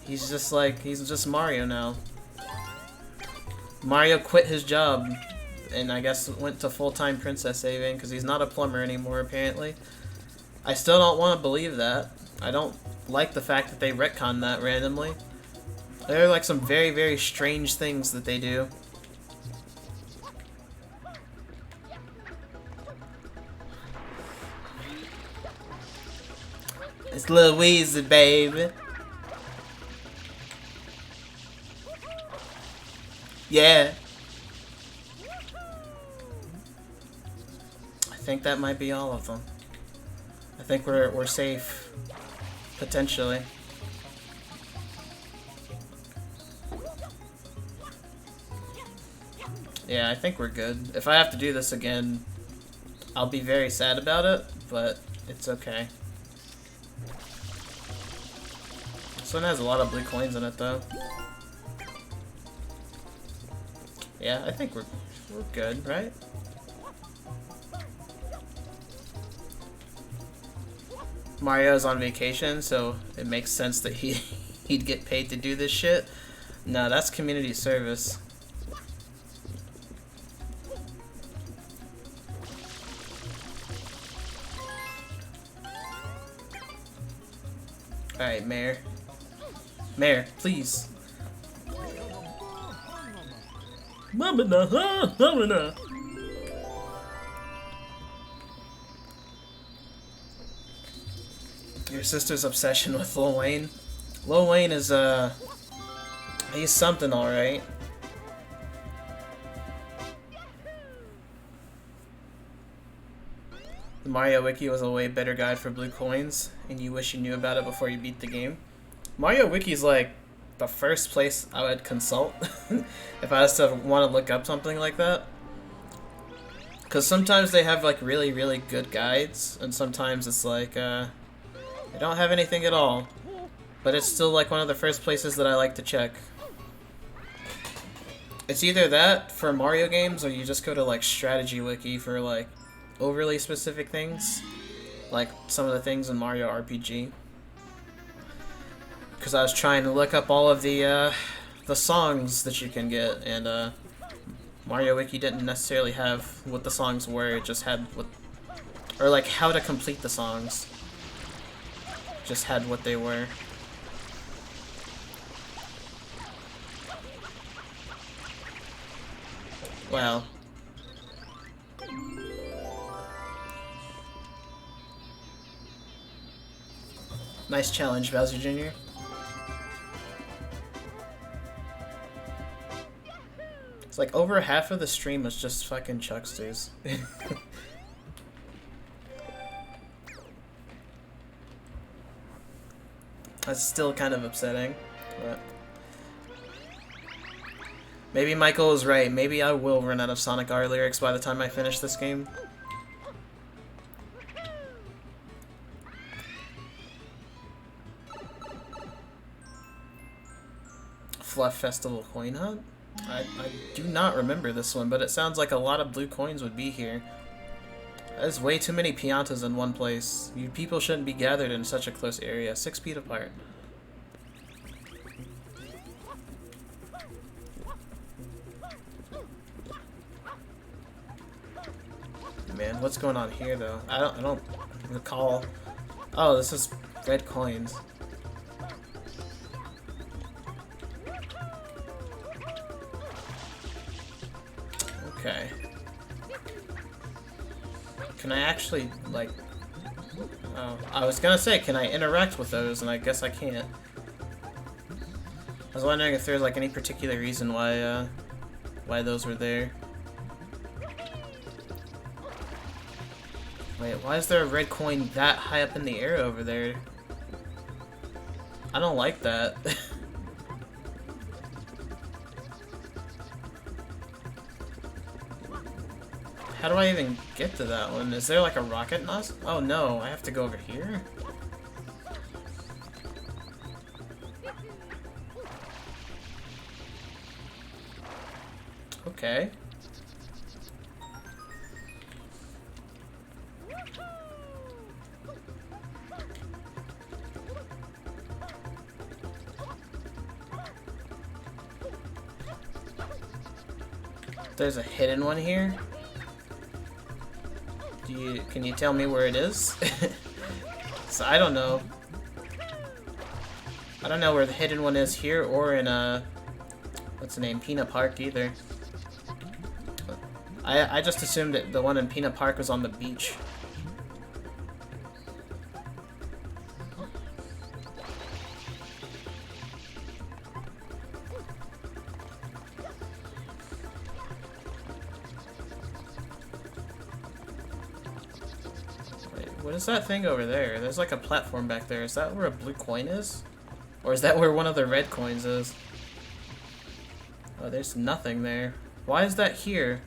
He's just Mario now. Mario quit his job, and I guess went to full-time princess saving, because he's not a plumber anymore, apparently. I still don't want to believe that. I don't like the fact that they retconned that randomly. There are like some very, very strange things that they do. It's Louise, baby. Yeah. I think that might be all of them. I think we're safe. Potentially. Yeah, I think we're good. If I have to do this again, I'll be very sad about it, but it's okay. This one has a lot of blue coins in it, though. Yeah, I think we're good, right? Mario's on vacation, so it makes sense that he'd get paid to do this shit. No, that's community service. Alright, Mayor. Mayor, please. Mamana, huh? Mamana. Your sister's obsession with Lil Wayne. Lil Wayne is, he's something alright. The Mario Wiki was a way better guide for blue coins, and you wish you knew about it before you beat the game. Mario Wiki's like the first place I would consult if I was to want to look up something like that. Because sometimes they have like really, really good guides, and sometimes it's like, they don't have anything at all. But it's still like one of the first places that I like to check. It's either that for Mario games, or you just go to like Strategy Wiki for like overly specific things, like some of the things in Mario RPG. Because I was trying to look up all of the songs that you can get, and Mario Wiki didn't necessarily have what the songs were. It just had what, or like how to complete the songs. Just had what they were. Wow. Nice challenge, Bowser Jr. It's like over half of the stream was just fucking Chucksters. That's still kind of upsetting, but maybe Michael was right. Maybe I will run out of Sonic R lyrics by the time I finish this game. Fluff Festival coin hunt? I do not remember this one, but it sounds like a lot of blue coins would be here. There's way too many Piantas in one place. You people shouldn't be gathered in such a close area, 6 feet apart. Man, what's going on here though? I don't recall. Oh, this is red coins. Okay. Can I actually, like... Oh, I was gonna say, can I interact with those, and I guess I can't. I was wondering if there's, like, any particular reason why those were there. Wait, why is there a red coin that high up in the air over there? I don't like that. How do I even get to that one? Is there like a rocket nozzle? Oh no, I have to go over here? Okay. There's a hidden one here? Can you tell me where it is? So I don't know. I don't know where the hidden one is here or in what's the name? Peanut Park either. I just assumed that the one in Peanut Park was on the beach. What is that thing over there? There's like a platform back there. Is that where a blue coin is? Or is that where one of the red coins is? Oh, there's nothing there. Why is that here?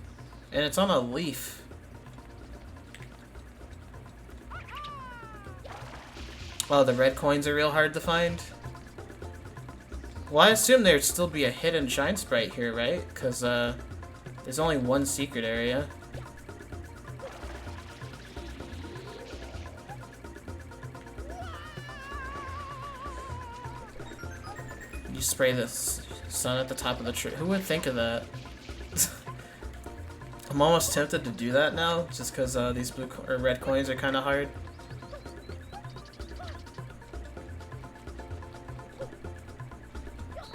And it's on a leaf. Oh, the red coins are real hard to find? Well, I assume there'd still be a hidden shine sprite here, right? Because, there's only one secret area. You spray the sun at the top of the tree. Who would think of that? I'm almost tempted to do that now, just because these blue or red coins are kind of hard.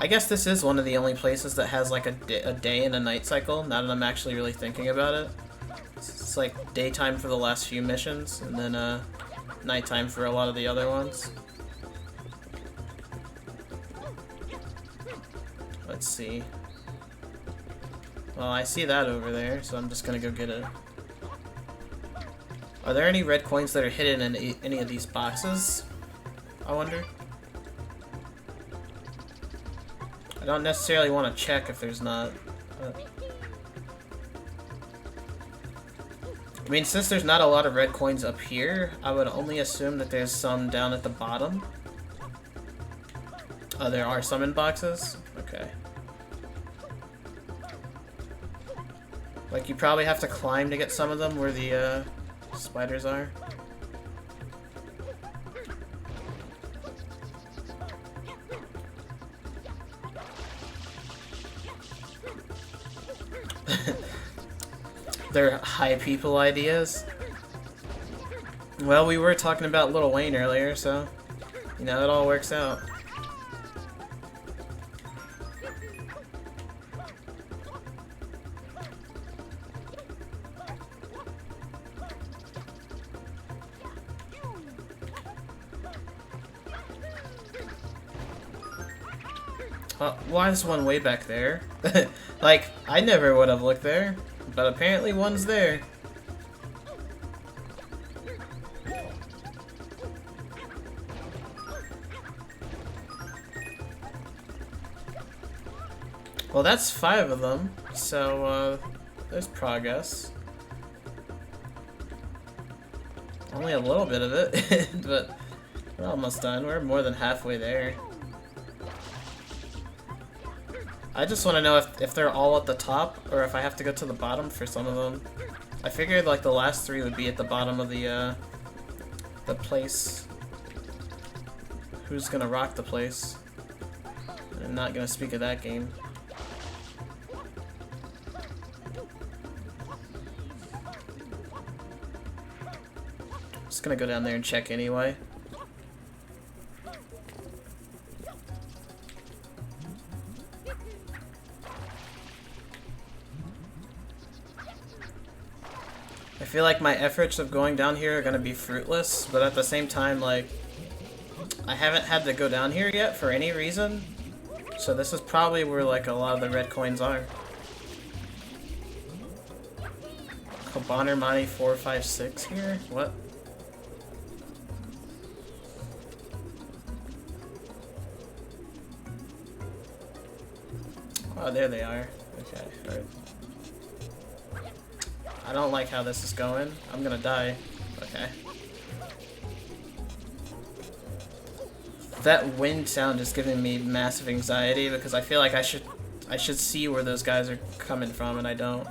I guess this is one of the only places that has like a day and a night cycle, now that I'm actually really thinking about it. It's like daytime for the last few missions, and then nighttime for a lot of the other ones. Let's see. Well, I see that over there, so I'm just gonna go get it. Are there any red coins that are hidden in any of these boxes? I wonder. I don't necessarily want to check if there's not. I mean, since there's not a lot of red coins up here, I would only assume that there's some down at the bottom. Oh, there are some in boxes? Okay. Like, you probably have to climb to get some of them where the spiders are. They're high people ideas. Well, we were talking about Lil Wayne earlier, so, you know, it all works out. Why is one way back there? Like, I never would have looked there, but apparently one's there. Well, that's 5 of them, so, there's progress. Only a little bit of it, but we're almost done. We're more than halfway there. I just want to know if they're all at the top, or if I have to go to the bottom for some of them. I figured, like, the last 3 would be at the bottom of the place. Who's gonna rock the place? I'm not gonna speak of that game. Just gonna go down there and check anyway. I feel like my efforts of going down here are gonna be fruitless, but at the same time, like, I haven't had to go down here yet for any reason, so this is probably where, like, a lot of the red coins are. Kobaner Mani 456 here? What? Oh, there they are. Okay, alright. I don't like how this is going. I'm gonna die. Okay. That wind sound is giving me massive anxiety because I feel like I should see where those guys are coming from, and I don't.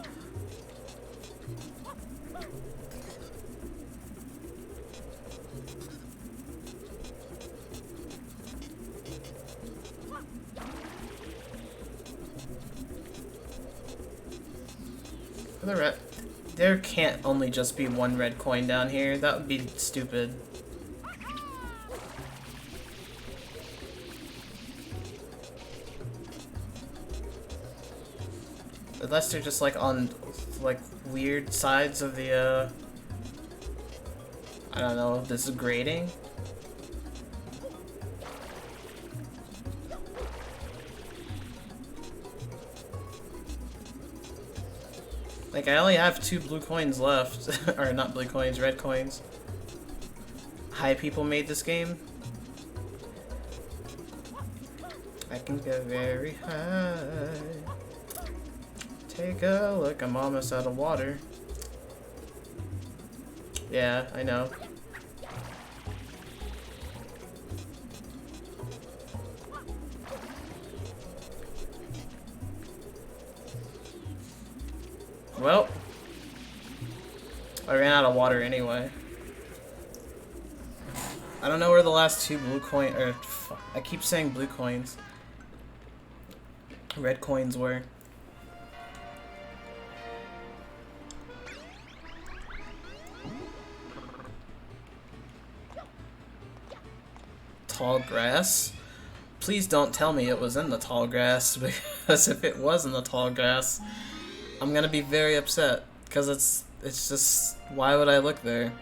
There can't only just be one red coin down here. That would be stupid. Unless they're just like on like weird sides of the I don't know, this grading. Like, I only have 2 blue coins left. Or not blue coins, red coins. high people made this game. I can go very high. Take a look, I'm almost out of water. Yeah, I know. Well, I ran out of water anyway. I don't know where the last two blue coin, or I keep saying blue coins. Red coins were. Tall grass? Please don't tell me it was in the tall grass, because if it was in the tall grass, I'm gonna be very upset, because it's just, why would I look there?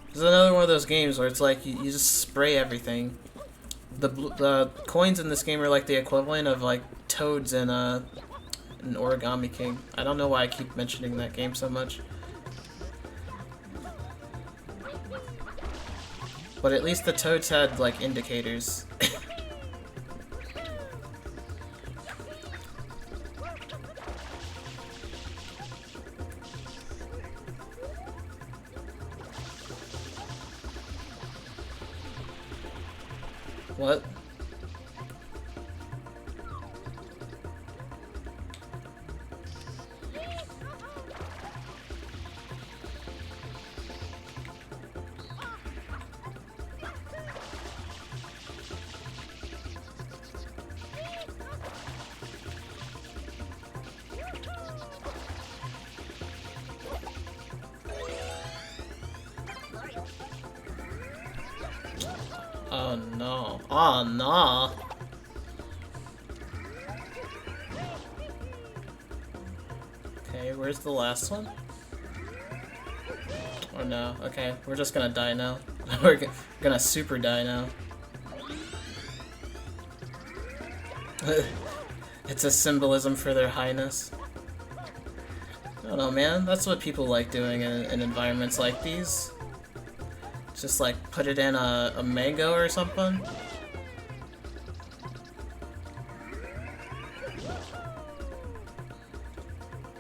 This is another one of those games where it's like you just spray everything. The coins in this game are like the equivalent of like toads in an Origami King. I don't know why I keep mentioning that game so much. But at least the toads had like indicators. What? Oh no. Oh no. Okay, where's the last one? Oh no. Okay, we're just gonna die now. We're gonna super die now. It's a symbolism for their highness. I don't know, man. That's what people like doing in environments like these. Just like put it in a mango or something.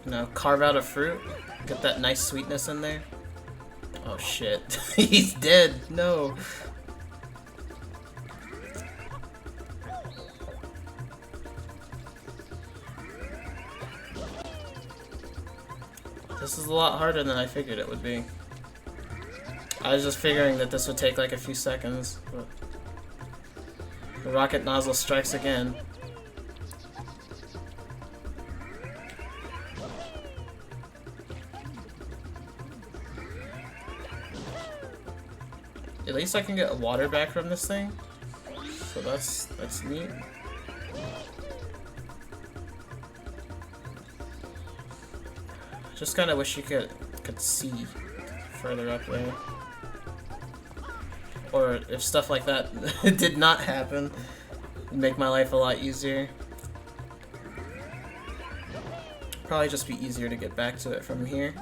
You know, carve out a fruit, get that nice sweetness in there. Oh shit, he's dead. No. This is a lot harder than I figured it would be. I was just figuring that this would take like a few seconds, but the rocket nozzle strikes again. At least I can get water back from this thing, so that's neat. Just kind of wish you could see further up there. Or if stuff like that did not happen, it'd make my life a lot easier. Probably just be easier to get back to it from here.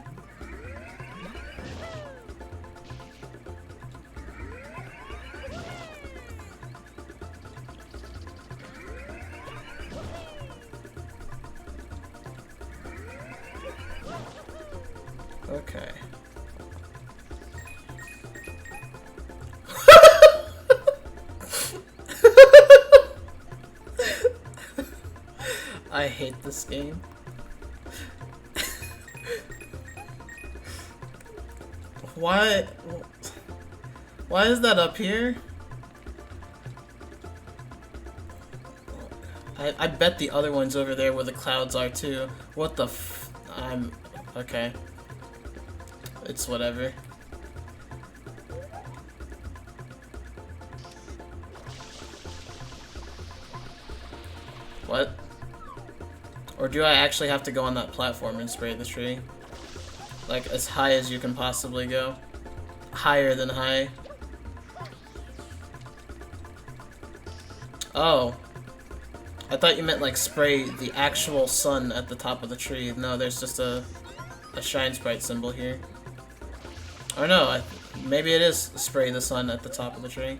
Okay. I hate this game. Why is that up here? I bet the other one's over there where the clouds are too. What the I'm okay. It's whatever. What? Or do I actually have to go on that platform and spray the tree? Like, as high as you can possibly go. Higher than high. Oh. I thought you meant, like, spray the actual sun at the top of the tree. No, there's just a Shine Sprite symbol here. Or no, Maybe it is spray the sun at the top of the tree.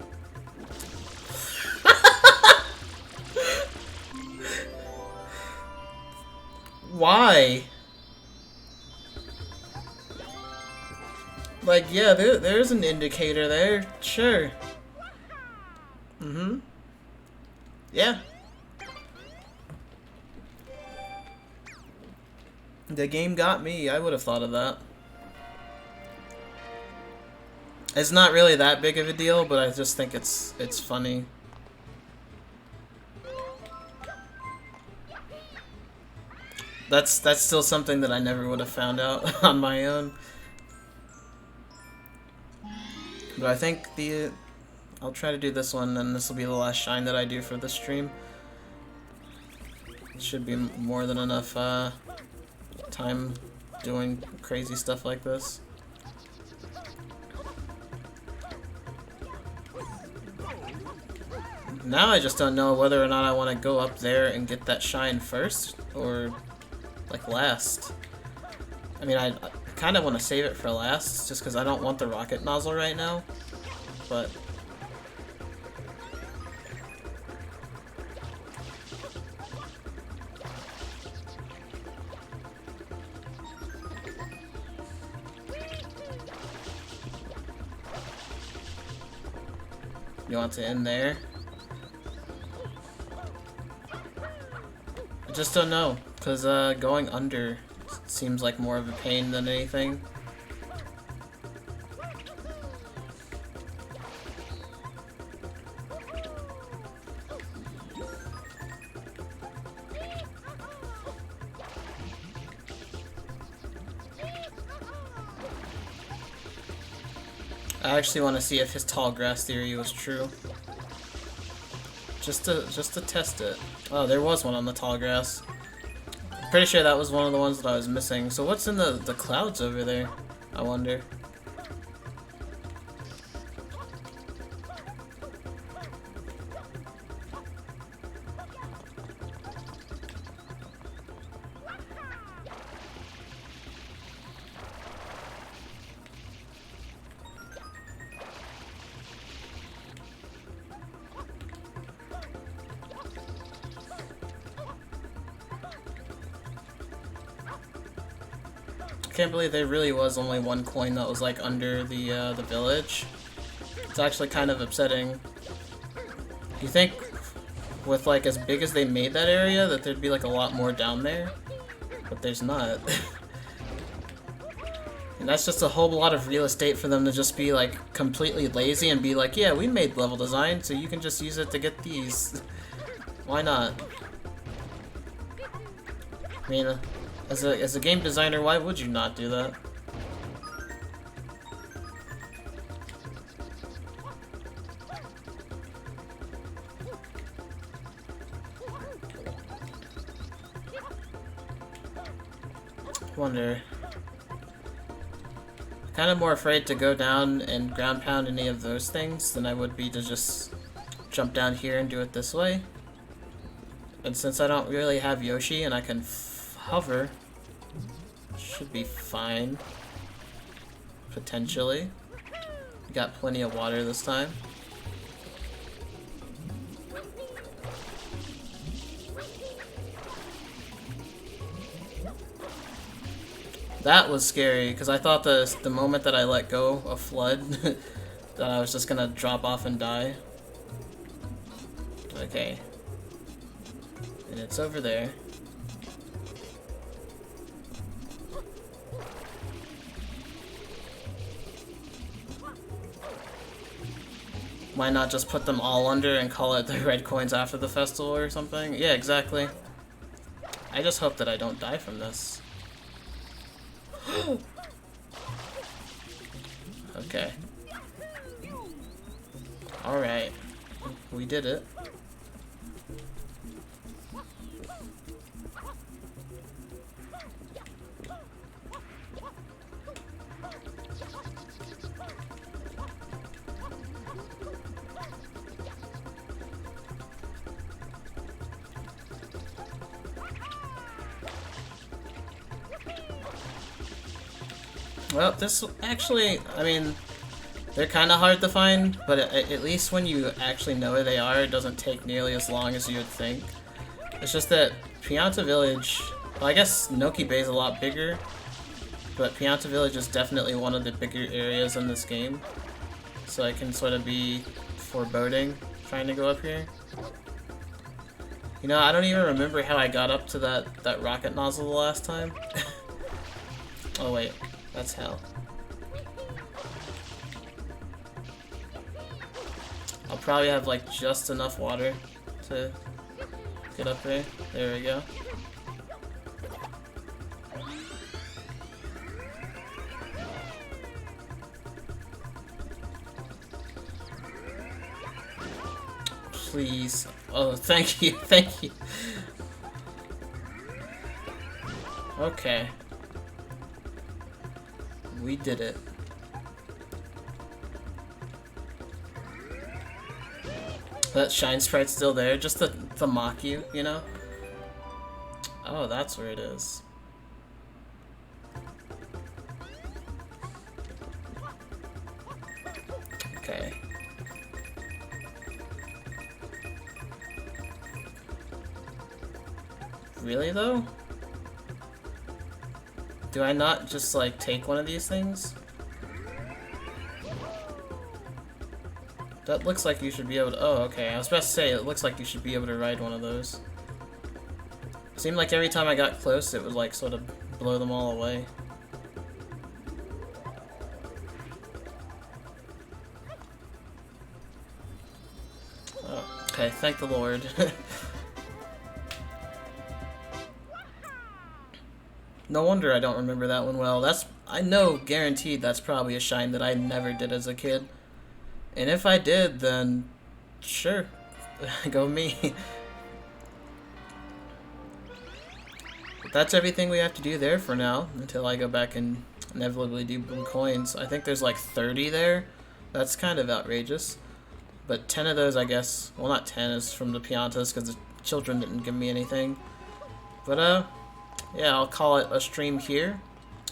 Why? Like, yeah, there's an indicator there. Sure. Mm-hmm. Yeah. The game got me. I would have thought of that. It's not really that big of a deal, but I just think it's funny. That's still something that I never would have found out on my own. But I think I'll try to do this one, and this will be the last shine that I do for this stream. It should be more than enough time doing crazy stuff like this. Now I just don't know whether or not I want to go up there and get that shine first, or like last. I mean, I kind of want to save it for last, just because I don't want the rocket nozzle right now, but... You want to end there? I just don't know, because going under seems like more of a pain than anything. I actually want to see if his tall grass theory was true. Just to test it. Oh, there was one on the tall grass. Pretty sure that was one of the ones that I was missing. So what's in the clouds over there? I wonder. I can't believe there really was only one coin that was like under the village. It's actually kind of upsetting. You think with like as big as they made that area that there'd be like a lot more down there, but there's not. And that's just a whole lot of real estate for them to just be like completely lazy and be like, yeah, we made level design so you can just use it to get these. Why not? I mean, as a game designer, why would you not do that? Wonder. Kind of more afraid to go down and ground pound any of those things than I would be to just jump down here and do it this way. And since I don't really have Yoshi and I can hover, should be fine. Potentially. Got plenty of water this time. That was scary, because I thought the moment that I let go of Flood, that I was just gonna drop off and die. Okay. And it's over there. Why not just put them all under and call it the red coins after the festival or something? Yeah, exactly. I just hope that I don't die from this. Okay. Alright. We did it. Well, this actually, I mean, They're kind of hard to find, but at least when you actually know where they are, it doesn't take nearly as long as you would think. It's just that Pianta Village, well, I guess Noki Bay is a lot bigger, but Pianta Village is definitely one of the bigger areas in this game. So I can sort of be foreboding trying to go up here. You know, I don't even remember how I got up to that rocket nozzle the last time. Oh wait, that's hell. I'll probably have like just enough water to get up there. There we go. Please. Oh, thank you, thank you. Okay. We did it. That shine sprite's still there, just to mock you, you know? Oh, that's where it is. Okay. Really, though? Do I not just, like, take one of these things? That looks like you should be able to... Oh, okay. I was about to say, it looks like you should be able to ride one of those. Seemed like every time I got close, it would, like, sort of blow them all away. Oh, okay, thank the Lord. No wonder I don't remember that one well. I know, guaranteed, that's probably a shine that I never did as a kid. And if I did, then sure, go me. But that's everything we have to do there for now, until I go back and inevitably do blue coins. I think there's like 30 there. That's kind of outrageous. But 10 of those, I guess, well, not 10 is from the Piantas, because the children didn't give me anything. But, yeah, I'll call it a stream here.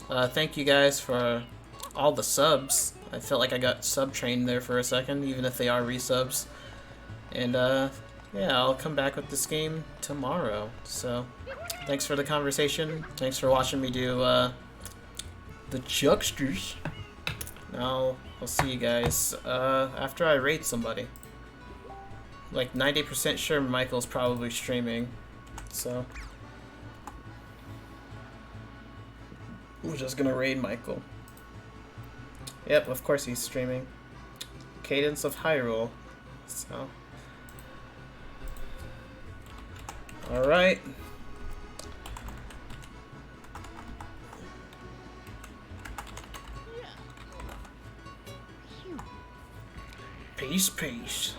Thank you guys for all the subs. I felt like I got sub-trained there for a second, even if they are resubs. And, yeah, I'll come back with this game tomorrow. So, thanks for the conversation. Thanks for watching me do, the Chucksters. Now, I'll see you guys, after I raid somebody. Like, 90% sure Michael's probably streaming. So... we're just gonna raid Michael. Yep, of course he's streaming. Cadence of Hyrule. So. Alright. Peace, peace.